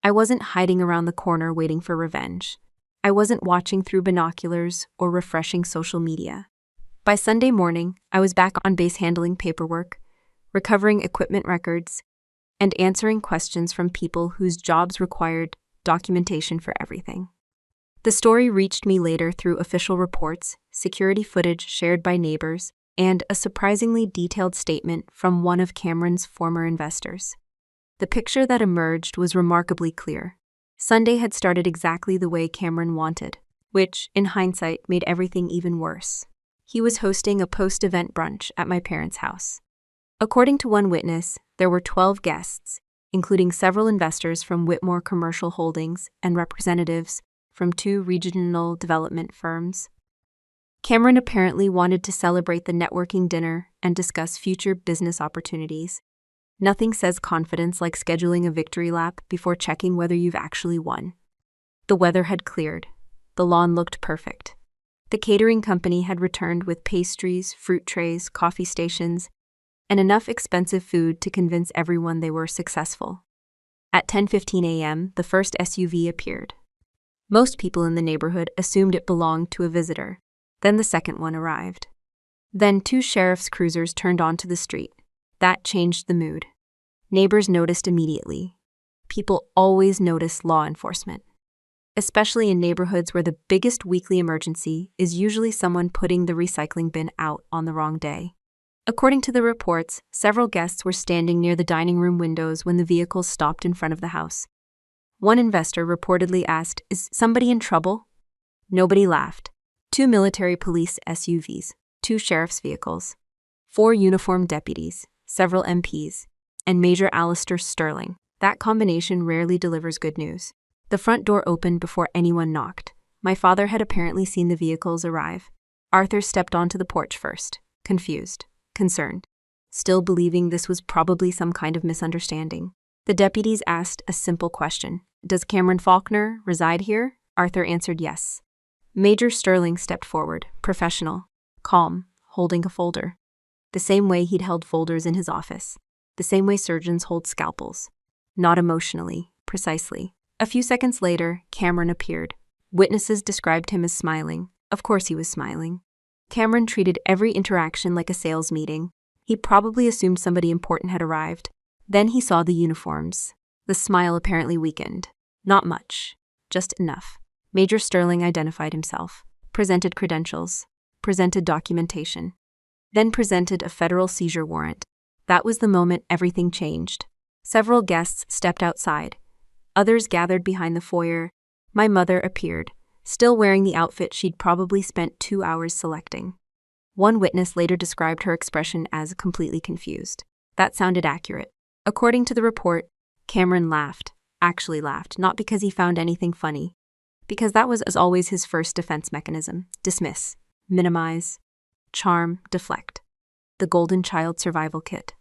I wasn't hiding around the corner waiting for revenge. I wasn't watching through binoculars or refreshing social media. By Sunday morning, I was back on base handling paperwork, recovering equipment records, and answering questions from people whose jobs required documentation for everything. The story reached me later through official reports, security footage shared by neighbors, and a surprisingly detailed statement from one of Cameron's former investors. The picture that emerged was remarkably clear. Sunday had started exactly the way Cameron wanted, which, in hindsight, made everything even worse. He was hosting a post-event brunch at my parents' house. According to one witness, there were 12 guests, including several investors from Whitmore Commercial Holdings and representatives from 2 regional development firms. Cameron apparently wanted to celebrate the networking dinner and discuss future business opportunities. Nothing says confidence like scheduling a victory lap before checking whether you've actually won. The weather had cleared. The lawn looked perfect. The catering company had returned with pastries, fruit trays, coffee stations, and enough expensive food to convince everyone they were successful. At 10:15 a.m., the first SUV appeared. Most people in the neighborhood assumed it belonged to a visitor. Then the second one arrived. Then 2 sheriff's cruisers turned onto the street. That changed the mood. Neighbors noticed immediately. People always notice law enforcement, especially in neighborhoods where the biggest weekly emergency is usually someone putting the recycling bin out on the wrong day. According to the reports, several guests were standing near the dining room windows when the vehicles stopped in front of the house. One investor reportedly asked, "Is somebody in trouble?" Nobody laughed. 2 military police SUVs, 2 sheriff's vehicles, 4 uniformed deputies, several MPs, and Major Alistair Sterling. That combination rarely delivers good news. The front door opened before anyone knocked. My father had apparently seen the vehicles arrive. Arthur stepped onto the porch first, confused, concerned, still believing this was probably some kind of misunderstanding. The deputies asked a simple question. Does Cameron Faulkner reside here? Arthur answered yes. Major Sterling stepped forward, professional, calm, holding a folder. The same way he'd held folders in his office. The same way surgeons hold scalpels. Not emotionally, precisely. A few seconds later, Cameron appeared. Witnesses described him as smiling. Of course he was smiling. Cameron treated every interaction like a sales meeting. He probably assumed somebody important had arrived. Then he saw the uniforms. The smile apparently weakened. Not much. Just enough. Major Sterling identified himself, presented credentials, presented documentation, then presented a federal seizure warrant. That was the moment everything changed. Several guests stepped outside. Others gathered behind the foyer. My mother appeared, still wearing the outfit she'd probably spent 2 hours selecting. One witness later described her expression as completely confused. That sounded accurate. According to the report, Cameron laughed, actually laughed, not because he found anything funny, because that was, as always, his first defense mechanism. Dismiss, minimize, charm, deflect. The Golden Child Survival Kit.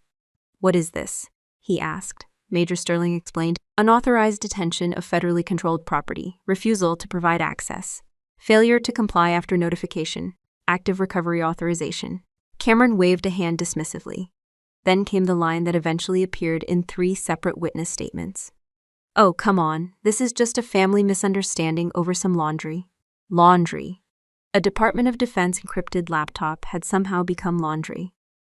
What is this? He asked. Major Sterling explained. Unauthorized detention of federally controlled property, refusal to provide access, failure to comply after notification, active recovery authorization. Cameron waved a hand dismissively. Then came the line that eventually appeared in 3 separate witness statements. Oh, come on, this is just a family misunderstanding over some laundry. Laundry. A Department of Defense encrypted laptop had somehow become laundry.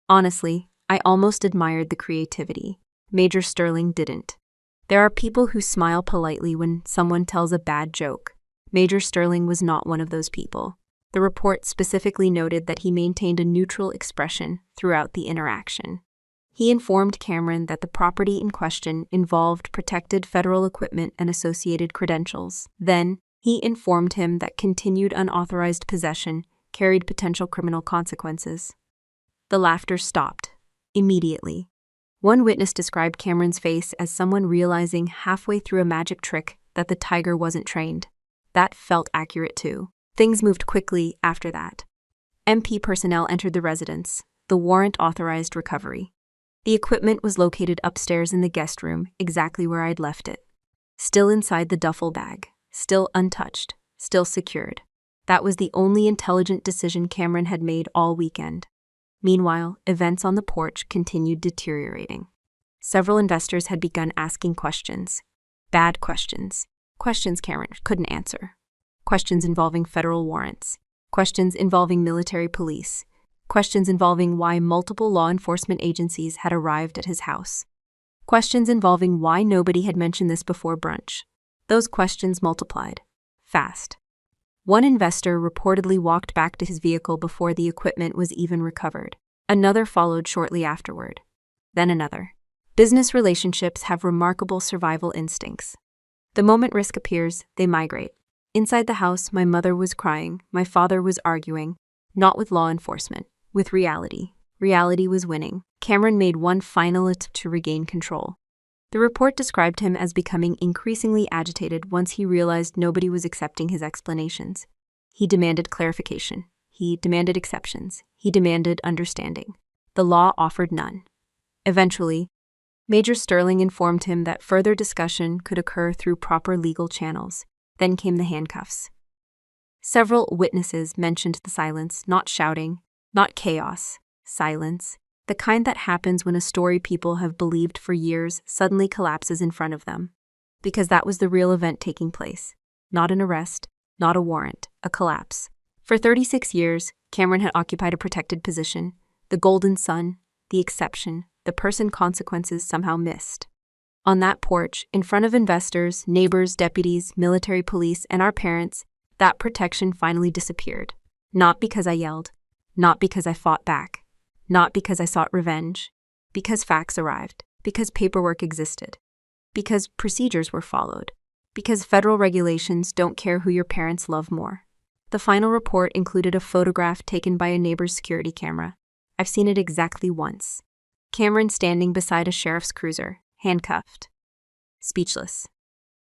Honestly, I almost admired the creativity. Major Sterling didn't. There are people who smile politely when someone tells a bad joke. Major Sterling was not one of those people. The report specifically noted that he maintained a neutral expression throughout the interaction. He informed Cameron that the property in question involved protected federal equipment and associated credentials. Then, he informed him that continued unauthorized possession carried potential criminal consequences. The laughter stopped. Immediately. One witness described Cameron's face as someone realizing halfway through a magic trick that the tiger wasn't trained. That felt accurate too. Things moved quickly after that. MP personnel entered the residence. The warrant authorized recovery. The equipment was located upstairs in the guest room, exactly where I'd left it. Still inside the duffel bag, still untouched, still secured. That was the only intelligent decision Cameron had made all weekend. Meanwhile, events on the porch continued deteriorating. Several investors had begun asking questions. Bad questions. Questions Cameron couldn't answer. Questions involving federal warrants. Questions involving military police. Questions involving why multiple law enforcement agencies had arrived at his house. Questions involving why nobody had mentioned this before brunch. Those questions multiplied. Fast. One investor reportedly walked back to his vehicle before the equipment was even recovered. Another followed shortly afterward. Then another. Business relationships have remarkable survival instincts. The moment risk appears, they migrate. Inside the house, my mother was crying, my father was arguing, not with law enforcement, with reality. Reality was winning. Cameron made one final attempt to regain control. The report described him as becoming increasingly agitated once he realized nobody was accepting his explanations. He demanded clarification. He demanded exceptions. He demanded understanding. The law offered none. Eventually, Major Sterling informed him that further discussion could occur through proper legal channels. Then came the handcuffs. Several witnesses mentioned the silence, not shouting, not chaos, silence. The kind that happens when a story people have believed for years suddenly collapses in front of them. Because that was the real event taking place. Not an arrest, not a warrant, a collapse. For 36 years, Cameron had occupied a protected position, the golden sun, the exception, the person consequences somehow missed. On that porch, in front of investors, neighbors, deputies, military police, and our parents, that protection finally disappeared. Not because I yelled, not because I fought back. Not because I sought revenge, because facts arrived, because paperwork existed, because procedures were followed, because federal regulations don't care who your parents love more. The final report included a photograph taken by a neighbor's security camera. I've seen it exactly once. Cameron standing beside a sheriff's cruiser, handcuffed. Speechless.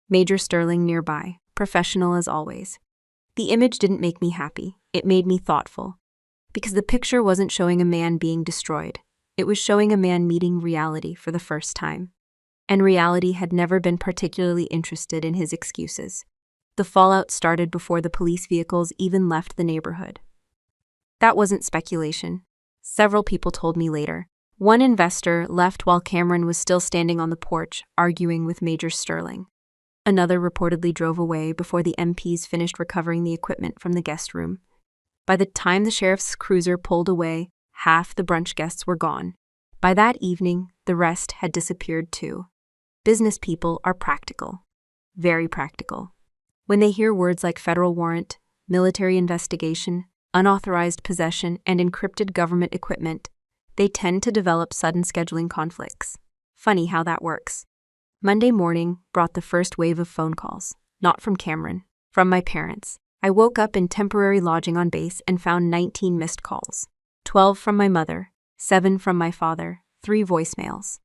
Major Sterling nearby, professional as always. The image didn't make me happy. It made me thoughtful. Because the picture wasn't showing a man being destroyed. It was showing a man meeting reality for the first time. And reality had never been particularly interested in his excuses. The fallout started before the police vehicles even left the neighborhood. That wasn't speculation. Several people told me later. One investor left while Cameron was still standing on the porch, arguing with Major Sterling. Another reportedly drove away before the MPs finished recovering the equipment from the guest room. By the time the sheriff's cruiser pulled away, half the brunch guests were gone. By that evening, the rest had disappeared too. Business people are practical. Very practical. When they hear words like federal warrant, military investigation, unauthorized possession, and encrypted government equipment, they tend to develop sudden scheduling conflicts. Funny how that works. Monday morning brought the first wave of phone calls, not from Cameron, from my parents. I woke up in temporary lodging on base and found 19 missed calls. 12 from my mother, 7 from my father, 3 voicemails.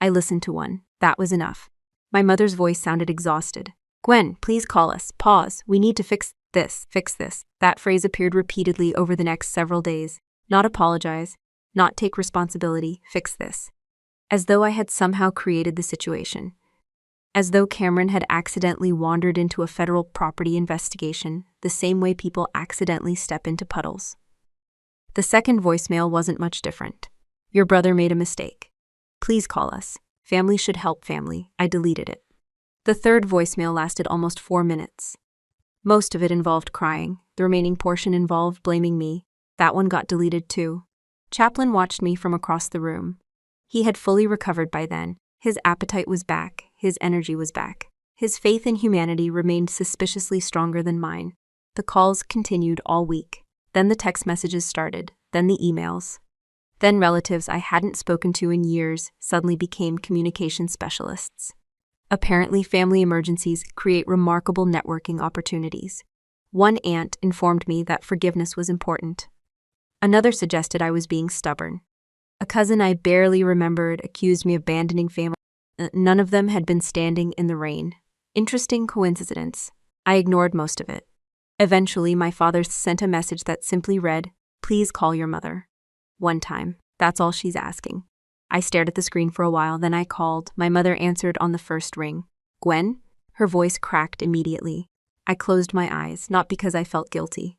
I listened to one. That was enough. My mother's voice sounded exhausted. "Gwen, please call us. Pause. We need to fix this, fix this." That phrase appeared repeatedly over the next several days. Not apologize, not take responsibility, fix this. As though I had somehow created the situation. As though Cameron had accidentally wandered into a federal property investigation, the same way people accidentally step into puddles. The second voicemail wasn't much different. "Your brother made a mistake. Please call us. Family should help family." I deleted it. The third voicemail lasted almost 4 minutes. Most of it involved crying. The remaining portion involved blaming me. That one got deleted too. Chaplin watched me from across the room. He had fully recovered by then. His appetite was back. His energy was back. His faith in humanity remained suspiciously stronger than mine. The calls continued all week. Then the text messages started. Then the emails. Then relatives I hadn't spoken to in years suddenly became communication specialists. Apparently, family emergencies create remarkable networking opportunities. One aunt informed me that forgiveness was important. Another suggested I was being stubborn. A cousin I barely remembered accused me of abandoning family. None of them had been standing in the rain. Interesting coincidence. I ignored most of it. Eventually, my father sent a message that simply read, "Please call your mother." One time. That's all she's asking. I stared at the screen for a while, then I called. My mother answered on the first ring. "Gwen?" Her voice cracked immediately. I closed my eyes, not because I felt guilty.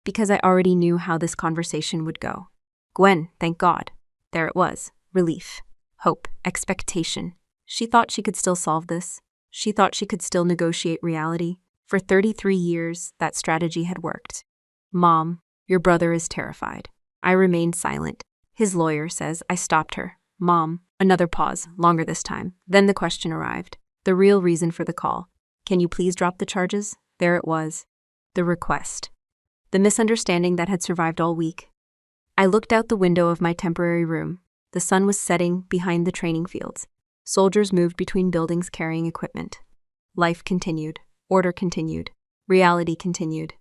Because I already knew how this conversation would go. "Gwen, thank God." There it was. Relief. Hope. Expectation. She thought she could still solve this. She thought she could still negotiate reality. For 33 years, that strategy had worked. "Mom, your brother is terrified." I remained silent. His lawyer says I stopped her. "Mom." Another pause, longer this time. Then the question arrived. The real reason for the call. "Can you please drop the charges?" There it was. The request. The misunderstanding that had survived all week. I looked out the window of my temporary room. The sun was setting behind the training fields. Soldiers moved between buildings carrying equipment. Life continued. Order continued. Reality continued.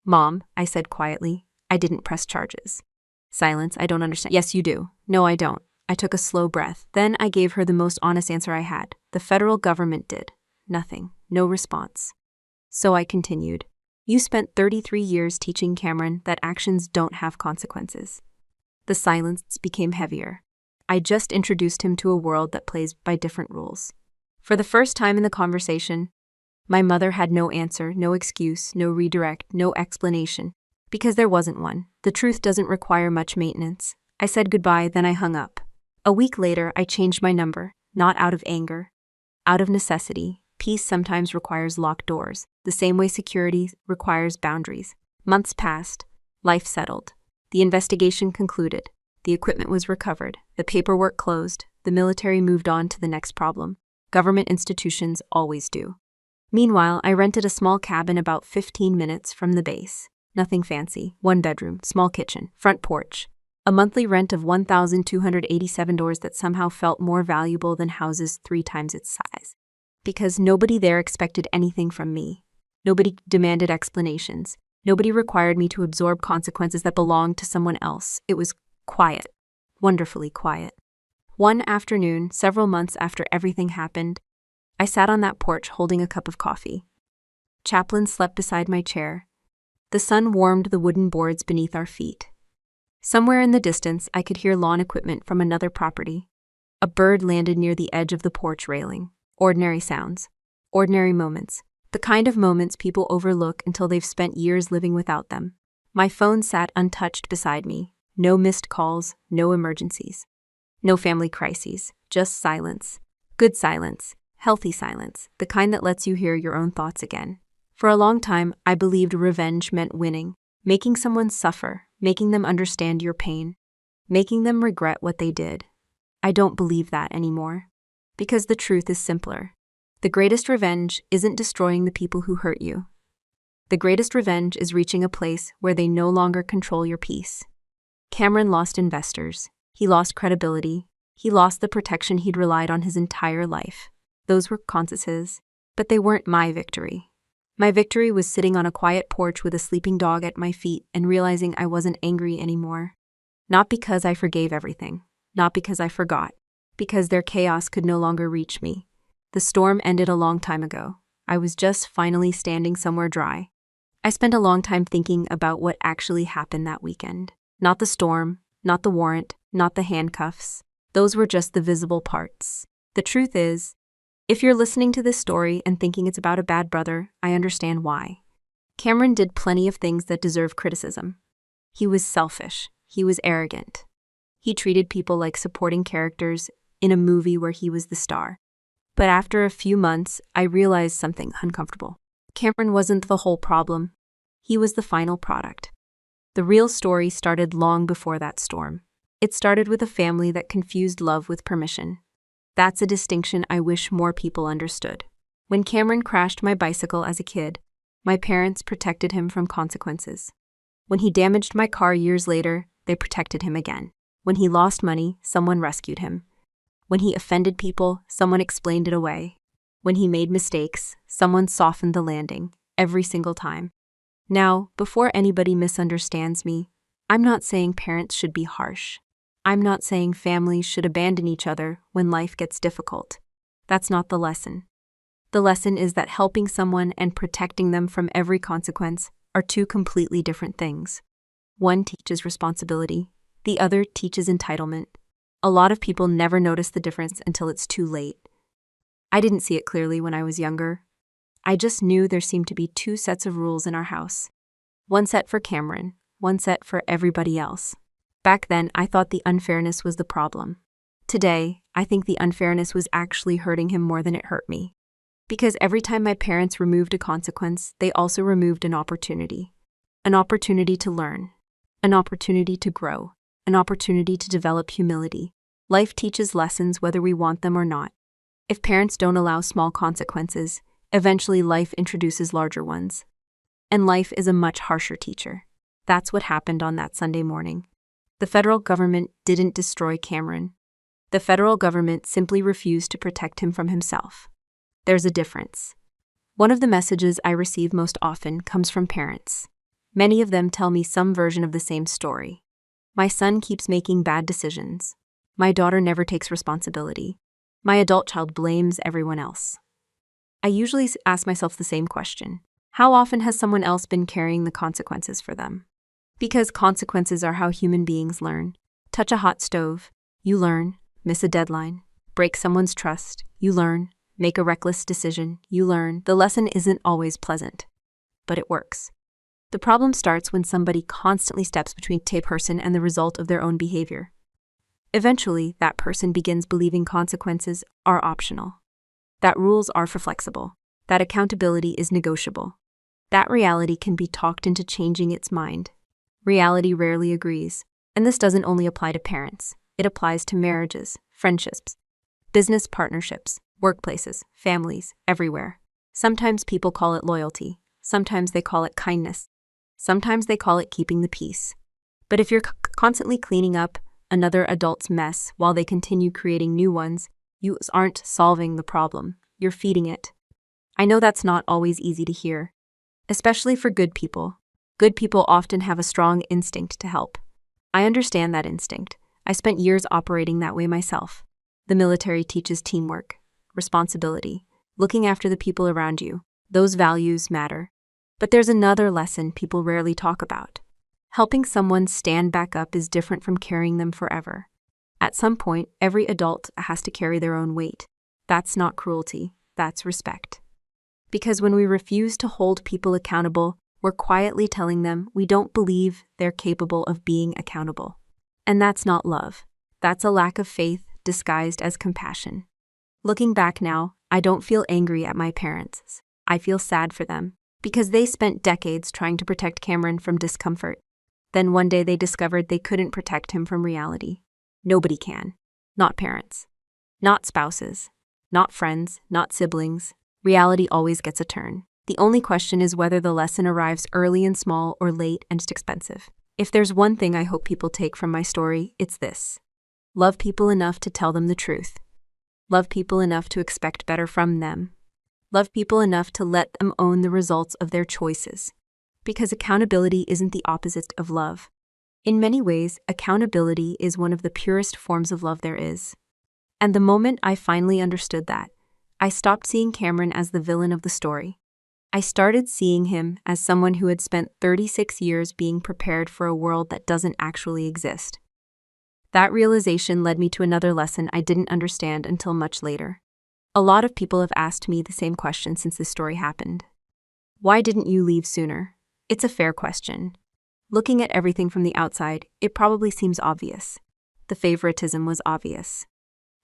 "Mom," I said quietly, "I didn't press charges." Silence. "I don't understand." "Yes, you do." "No, I don't." I took a slow breath. Then I gave her the most honest answer I had. The federal government did. Nothing. No response. So I continued. "You spent 33 years teaching Cameron that actions don't have consequences." The silence became heavier. I just introduced him to a world that plays by different rules. For the first time in the conversation, my mother had no answer, no excuse, no redirect, no explanation. Because there wasn't one. The truth doesn't require much maintenance. I said goodbye, then I hung up. A week later, I changed my number, not out of anger. Out of necessity. Peace sometimes requires locked doors, the same way security requires boundaries. Months passed. Life settled. The investigation concluded. The equipment was recovered. The paperwork closed. The military moved on to the next problem. Government institutions always do. Meanwhile, I rented a small cabin about 15 minutes from the base. Nothing fancy. 1 bedroom, small kitchen, front porch. A monthly rent of $1,287 that somehow felt more valuable than houses 3 times its size. Because nobody there expected anything from me. Nobody demanded explanations. Nobody required me to absorb consequences that belonged to someone else. It was quiet. Wonderfully quiet. One afternoon, several months after everything happened, I sat on that porch holding a cup of coffee. Chaplin slept beside my chair. The sun warmed the wooden boards beneath our feet. Somewhere in the distance, I could hear lawn equipment from another property. A bird landed near the edge of the porch railing. Ordinary sounds. Ordinary moments. The kind of moments people overlook until they've spent years living without them. My phone sat untouched beside me. No missed calls, no emergencies. No family crises, just silence. Good silence, healthy silence, the kind that lets you hear your own thoughts again. For a long time, I believed revenge meant winning, making someone suffer, making them understand your pain, making them regret what they did. I don't believe that anymore. Because the truth is simpler. The greatest revenge isn't destroying the people who hurt you. The greatest revenge is reaching a place where they no longer control your peace. Cameron lost investors. He lost credibility. He lost the protection he'd relied on his entire life. Those were consequences, but they weren't my victory. My victory was sitting on a quiet porch with a sleeping dog at my feet and realizing I wasn't angry anymore. Not because I forgave everything. Not because I forgot. Because their chaos could no longer reach me. The storm ended a long time ago. I was just finally standing somewhere dry. I spent a long time thinking about what actually happened that weekend. Not the storm, not the warrant, not the handcuffs. Those were just the visible parts. The truth is, if you're listening to this story and thinking it's about a bad brother, I understand why. Cameron did plenty of things that deserve criticism. He was selfish. He was arrogant. He treated people like supporting characters in a movie where he was the star. But after a few months, I realized something uncomfortable. Cameron wasn't the whole problem. He was the final product. The real story started long before that storm. It started with a family that confused love with permission. That's a distinction I wish more people understood. When Cameron crashed my bicycle as a kid, my parents protected him from consequences. When he damaged my car years later, they protected him again. When he lost money, someone rescued him. When he offended people, someone explained it away. When he made mistakes, someone softened the landing, every single time. Now, before anybody misunderstands me, I'm not saying parents should be harsh. I'm not saying families should abandon each other when life gets difficult. That's not the lesson. The lesson is that helping someone and protecting them from every consequence are two completely different things. One teaches responsibility, the other teaches entitlement. A lot of people never notice the difference until it's too late. I didn't see it clearly when I was younger. I just knew there seemed to be two sets of rules in our house. One set for Cameron, one set for everybody else. Back then, I thought the unfairness was the problem. Today, I think the unfairness was actually hurting him more than it hurt me. Because every time my parents removed a consequence, they also removed an opportunity. An opportunity to learn. An opportunity to grow. An opportunity to develop humility. Life teaches lessons whether we want them or not. If parents don't allow small consequences, eventually life introduces larger ones. And life is a much harsher teacher. That's what happened on that Sunday morning. The federal government didn't destroy Cameron. The federal government simply refused to protect him from himself. There's a difference. One of the messages I receive most often comes from parents. Many of them tell me some version of the same story. My son keeps making bad decisions. My daughter never takes responsibility. My adult child blames everyone else. I usually ask myself the same question. How often has someone else been carrying the consequences for them? Because consequences are how human beings learn. Touch a hot stove, you learn. Miss a deadline. Break someone's trust, you learn. Make a reckless decision, you learn. The lesson isn't always pleasant, but it works. The problem starts when somebody constantly steps between a person and the result of their own behavior. Eventually, that person begins believing consequences are optional. That rules are flexible. That accountability is negotiable. That reality can be talked into changing its mind. Reality rarely agrees, and this doesn't only apply to parents. It applies to marriages, friendships, business partnerships, workplaces, families, everywhere. Sometimes people call it loyalty. Sometimes they call it kindness. Sometimes they call it keeping the peace. But if you're constantly cleaning up another adult's mess while they continue creating new ones, you aren't solving the problem. You're feeding it. I know that's not always easy to hear, especially for good people. Good people often have a strong instinct to help. I understand that instinct. I spent years operating that way myself. The military teaches teamwork, responsibility, looking after the people around you. Those values matter. But there's another lesson people rarely talk about. Helping someone stand back up is different from carrying them forever. At some point, every adult has to carry their own weight. That's not cruelty, that's respect. Because when we refuse to hold people accountable, we're quietly telling them we don't believe they're capable of being accountable. And that's not love. That's a lack of faith disguised as compassion. Looking back now, I don't feel angry at my parents. I feel sad for them, because they spent decades trying to protect Cameron from discomfort. Then one day they discovered they couldn't protect him from reality. Nobody can. Not parents. Not spouses. Not friends. Not siblings. Reality always gets a turn. The only question is whether the lesson arrives early and small or late and expensive. If there's one thing I hope people take from my story, it's this. Love people enough to tell them the truth. Love people enough to expect better from them. Love people enough to let them own the results of their choices. Because accountability isn't the opposite of love. In many ways, accountability is one of the purest forms of love there is. And the moment I finally understood that, I stopped seeing Cameron as the villain of the story. I started seeing him as someone who had spent 36 years being prepared for a world that doesn't actually exist. That realization led me to another lesson I didn't understand until much later. A lot of people have asked me the same question since this story happened. Why didn't you leave sooner? It's a fair question. Looking at everything from the outside, it probably seems obvious. The favoritism was obvious.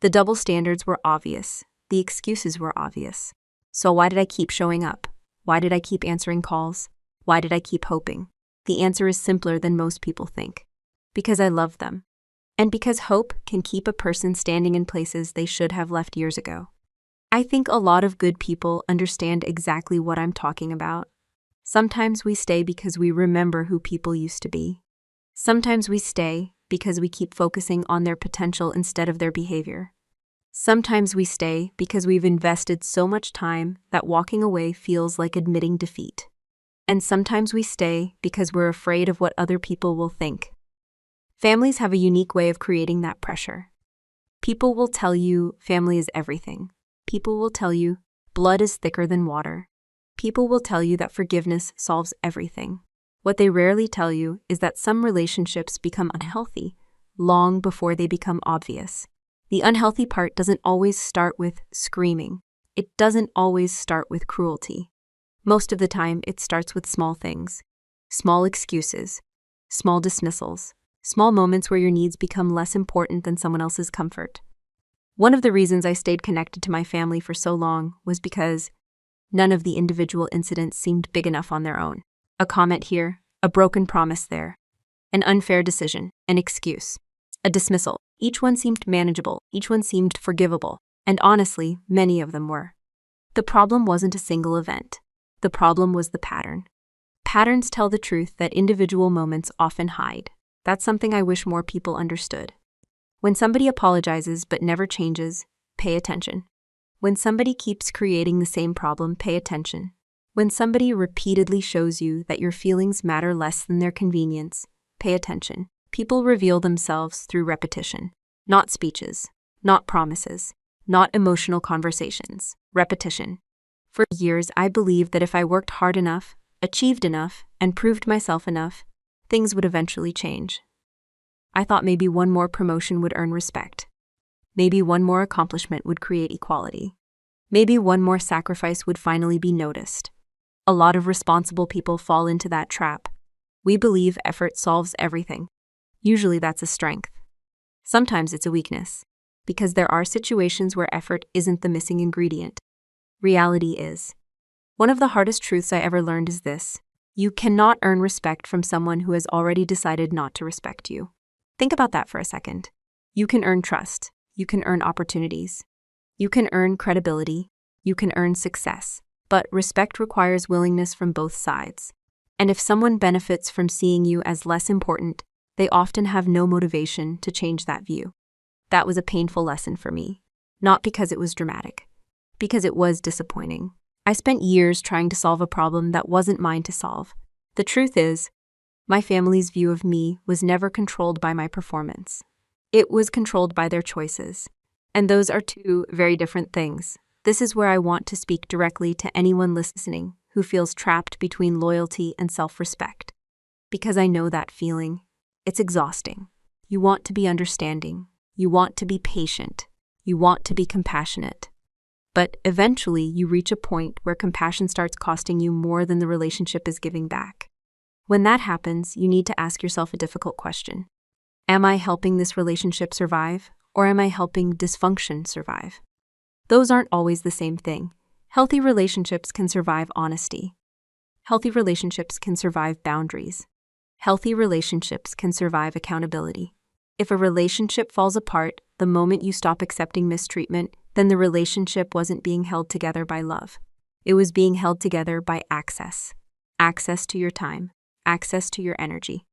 The double standards were obvious. The excuses were obvious. So why did I keep showing up? Why did I keep answering calls? Why did I keep hoping? The answer is simpler than most people think. Because I love them. And because hope can keep a person standing in places they should have left years ago. I think a lot of good people understand exactly what I'm talking about. Sometimes we stay because we remember who people used to be. Sometimes we stay because we keep focusing on their potential instead of their behavior. Sometimes we stay because we've invested so much time that walking away feels like admitting defeat. And sometimes we stay because we're afraid of what other people will think. Families have a unique way of creating that pressure. People will tell you family is everything. People will tell you blood is thicker than water. People will tell you that forgiveness solves everything. What they rarely tell you is that some relationships become unhealthy long before they become obvious. The unhealthy part doesn't always start with screaming. It doesn't always start with cruelty. Most of the time, it starts with small things. Small excuses. Small dismissals. Small moments where your needs become less important than someone else's comfort. One of the reasons I stayed connected to my family for so long was because none of the individual incidents seemed big enough on their own. A comment here, a broken promise there, an unfair decision, an excuse, a dismissal. Each one seemed manageable, each one seemed forgivable, and honestly, many of them were. The problem wasn't a single event. The problem was the pattern. Patterns tell the truth that individual moments often hide. That's something I wish more people understood. When somebody apologizes but never changes, pay attention. When somebody keeps creating the same problem, pay attention. When somebody repeatedly shows you that your feelings matter less than their convenience, pay attention. People reveal themselves through repetition, not speeches, not promises, not emotional conversations, repetition. For years, I believed that if I worked hard enough, achieved enough, and proved myself enough, things would eventually change. I thought maybe one more promotion would earn respect. Maybe one more accomplishment would create equality. Maybe one more sacrifice would finally be noticed. A lot of responsible people fall into that trap. We believe effort solves everything. Usually that's a strength. Sometimes it's a weakness, because there are situations where effort isn't the missing ingredient. Reality is. One of the hardest truths I ever learned is this: you cannot earn respect from someone who has already decided not to respect you. Think about that for a second. You can earn trust. You can earn opportunities. You can earn credibility. You can earn success. But respect requires willingness from both sides. And if someone benefits from seeing you as less important, they often have no motivation to change that view. That was a painful lesson for me. Not because it was dramatic. Because it was disappointing. I spent years trying to solve a problem that wasn't mine to solve. The truth is, my family's view of me was never controlled by my performance. It was controlled by their choices. And those are two very different things. This is where I want to speak directly to anyone listening who feels trapped between loyalty and self-respect. Because I know that feeling. It's exhausting. You want to be understanding. You want to be patient. You want to be compassionate. But eventually, you reach a point where compassion starts costing you more than the relationship is giving back. When that happens, you need to ask yourself a difficult question. Am I helping this relationship survive, or am I helping dysfunction survive? Those aren't always the same thing. Healthy relationships can survive honesty. Healthy relationships can survive boundaries. Healthy relationships can survive accountability. If a relationship falls apart the moment you stop accepting mistreatment, then the relationship wasn't being held together by love. It was being held together by access. Access to your time. Access to your energy.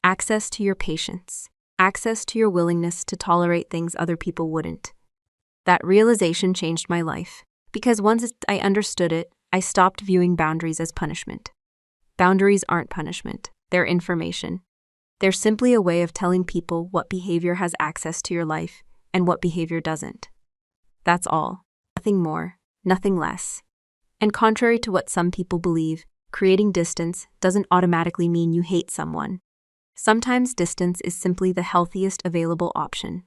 Access to your patience. Access to your willingness to tolerate things other people wouldn't. That realization changed my life, because once I understood it, I stopped viewing boundaries as punishment. Boundaries aren't punishment, they're information. They're simply a way of telling people what behavior has access to your life and what behavior doesn't. That's all. Nothing more, nothing less. And contrary to what some people believe, creating distance doesn't automatically mean you hate someone. Sometimes distance is simply the healthiest available option.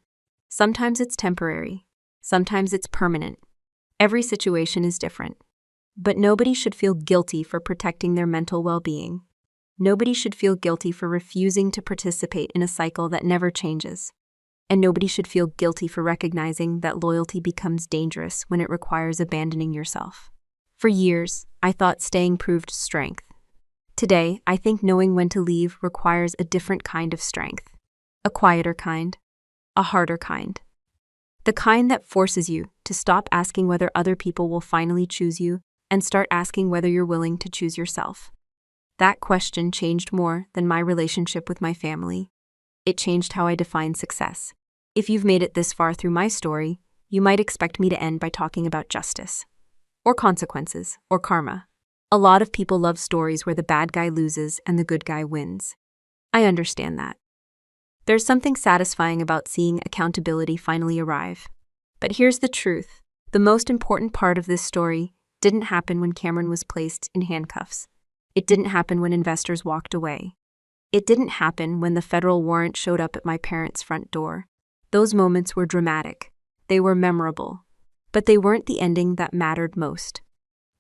Sometimes it's temporary. Sometimes it's permanent. Every situation is different. But nobody should feel guilty for protecting their mental well-being. Nobody should feel guilty for refusing to participate in a cycle that never changes. And nobody should feel guilty for recognizing that loyalty becomes dangerous when it requires abandoning yourself. For years, I thought staying proved strength. Today, I think knowing when to leave requires a different kind of strength. A quieter kind. A harder kind. The kind that forces you to stop asking whether other people will finally choose you and start asking whether you're willing to choose yourself. That question changed more than my relationship with my family. It changed how I define success. If you've made it this far through my story, you might expect me to end by talking about justice, or consequences, or karma. A lot of people love stories where the bad guy loses and the good guy wins. I understand that. There's something satisfying about seeing accountability finally arrive. But here's the truth. The most important part of this story didn't happen when Cameron was placed in handcuffs. It didn't happen when investors walked away. It didn't happen when the federal warrant showed up at my parents' front door. Those moments were dramatic. They were memorable. But they weren't the ending that mattered most.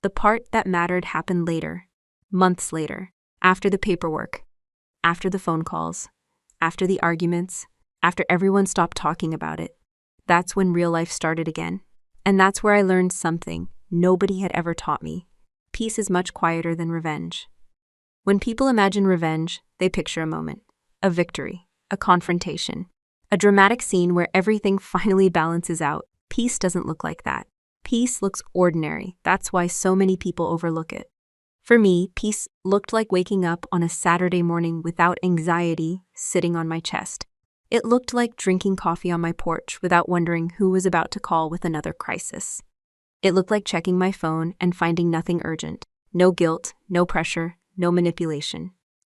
The part that mattered happened later, months later, after the paperwork, after the phone calls, after the arguments, after everyone stopped talking about it. That's when real life started again. And that's where I learned something nobody had ever taught me. Peace is much quieter than revenge. When people imagine revenge, they picture a moment, a victory, a confrontation, a dramatic scene where everything finally balances out. Peace doesn't look like that. Peace looks ordinary. That's why so many people overlook it. For me, peace looked like waking up on a Saturday morning without anxiety sitting on my chest. It looked like drinking coffee on my porch without wondering who was about to call with another crisis. It looked like checking my phone and finding nothing urgent. No guilt, no pressure, no manipulation.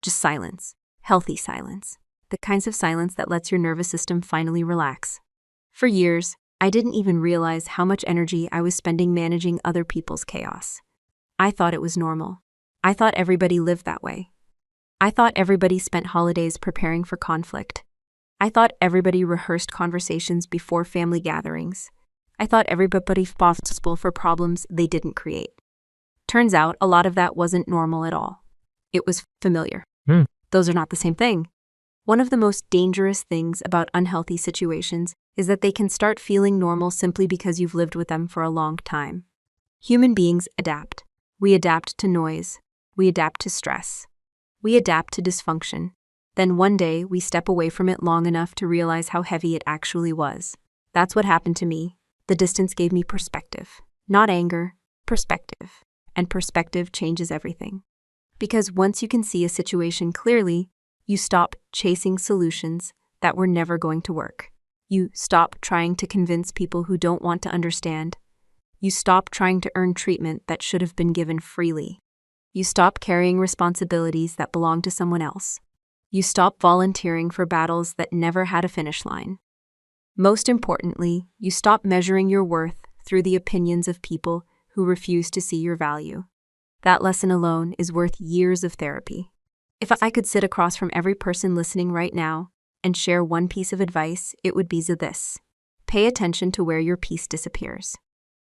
Just silence. Healthy silence. The kinds of silence that lets your nervous system finally relax. For years, I didn't even realize how much energy I was spending managing other people's chaos. I thought it was normal. I thought everybody lived that way. I thought everybody spent holidays preparing for conflict. I thought everybody rehearsed conversations before family gatherings. I thought everybody was responsible for problems they didn't create. Turns out a lot of that wasn't normal at all. It was familiar. Those are not the same thing. One of the most dangerous things about unhealthy situations is that they can start feeling normal simply because you've lived with them for a long time. Human beings adapt. We adapt to noise. We adapt to stress. We adapt to dysfunction. Then one day we step away from it long enough to realize how heavy it actually was. That's what happened to me. The distance gave me perspective. Not anger, perspective. And perspective changes everything. Because once you can see a situation clearly, you stop chasing solutions that were never going to work. You stop trying to convince people who don't want to understand. You stop trying to earn treatment that should have been given freely. You stop carrying responsibilities that belong to someone else. You stop volunteering for battles that never had a finish line. Most importantly, you stop measuring your worth through the opinions of people who refuse to see your value. That lesson alone is worth years of therapy. If I could sit across from every person listening right now and share one piece of advice, it would be this. Pay attention to where your peace disappears.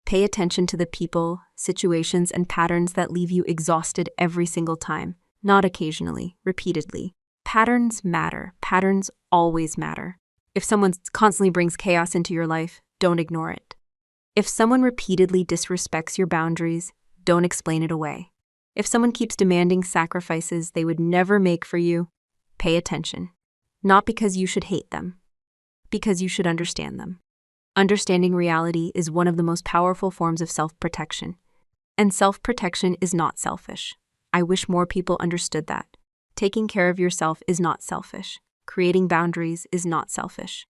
Pay attention to the people, situations, and patterns that leave you exhausted every single time, not occasionally, repeatedly. Patterns matter. Patterns always matter. If someone constantly brings chaos into your life, don't ignore it. If someone repeatedly disrespects your boundaries, don't explain it away. If someone keeps demanding sacrifices they would never make for you, pay attention. Not because you should hate them, because you should understand them. Understanding reality is one of the most powerful forms of self-protection. And self-protection is not selfish. I wish more people understood that. Taking care of yourself is not selfish. Creating boundaries is not selfish.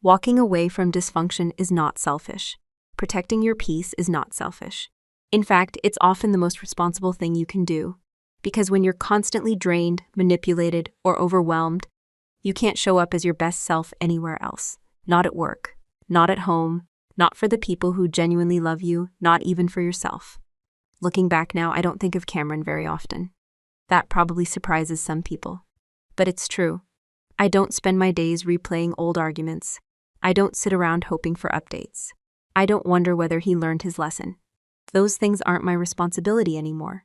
Walking away from dysfunction is not selfish. Protecting your peace is not selfish. In fact, it's often the most responsible thing you can do. Because when you're constantly drained, manipulated, or overwhelmed, you can't show up as your best self anywhere else. Not at work, not at home, not for the people who genuinely love you, not even for yourself. Looking back now, I don't think of Cameron very often. That probably surprises some people. But it's true. I don't spend my days replaying old arguments. I don't sit around hoping for updates. I don't wonder whether he learned his lesson. Those things aren't my responsibility anymore.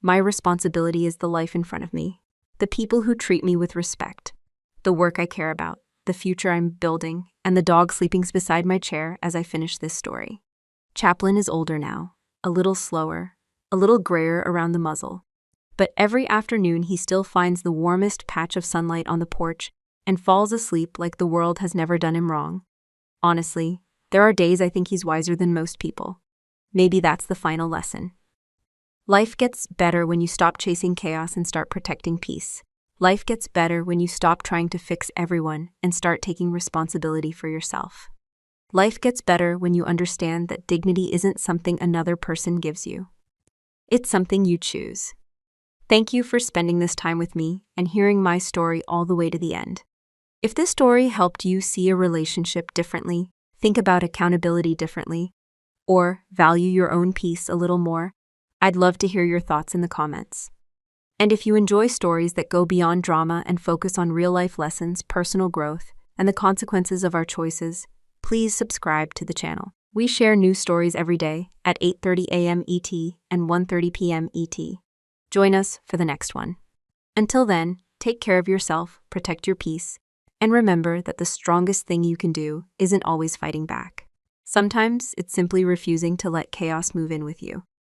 My responsibility is the life in front of me, the people who treat me with respect, the work I care about, the future I'm building, and the dog sleeping beside my chair as I finish this story. Chaplin is older now, a little slower, a little grayer around the muzzle. But every afternoon he still finds the warmest patch of sunlight on the porch and falls asleep like the world has never done him wrong. Honestly, there are days I think he's wiser than most people. Maybe that's the final lesson. Life gets better when you stop chasing chaos and start protecting peace. Life gets better when you stop trying to fix everyone and start taking responsibility for yourself. Life gets better when you understand that dignity isn't something another person gives you. It's something you choose. Thank you for spending this time with me and hearing my story all the way to the end. If this story helped you see a relationship differently, think about accountability differently, or value your own peace a little more, I'd love to hear your thoughts in the comments. And if you enjoy stories that go beyond drama and focus on real-life lessons, personal growth, and the consequences of our choices, please subscribe to the channel. We share new stories every day at 8:30 a.m. ET and 1:30 p.m. ET. Join us for the next one. Until then, take care of yourself, protect your peace, and remember that the strongest thing you can do isn't always fighting back. Sometimes it's simply refusing to let chaos move in with you.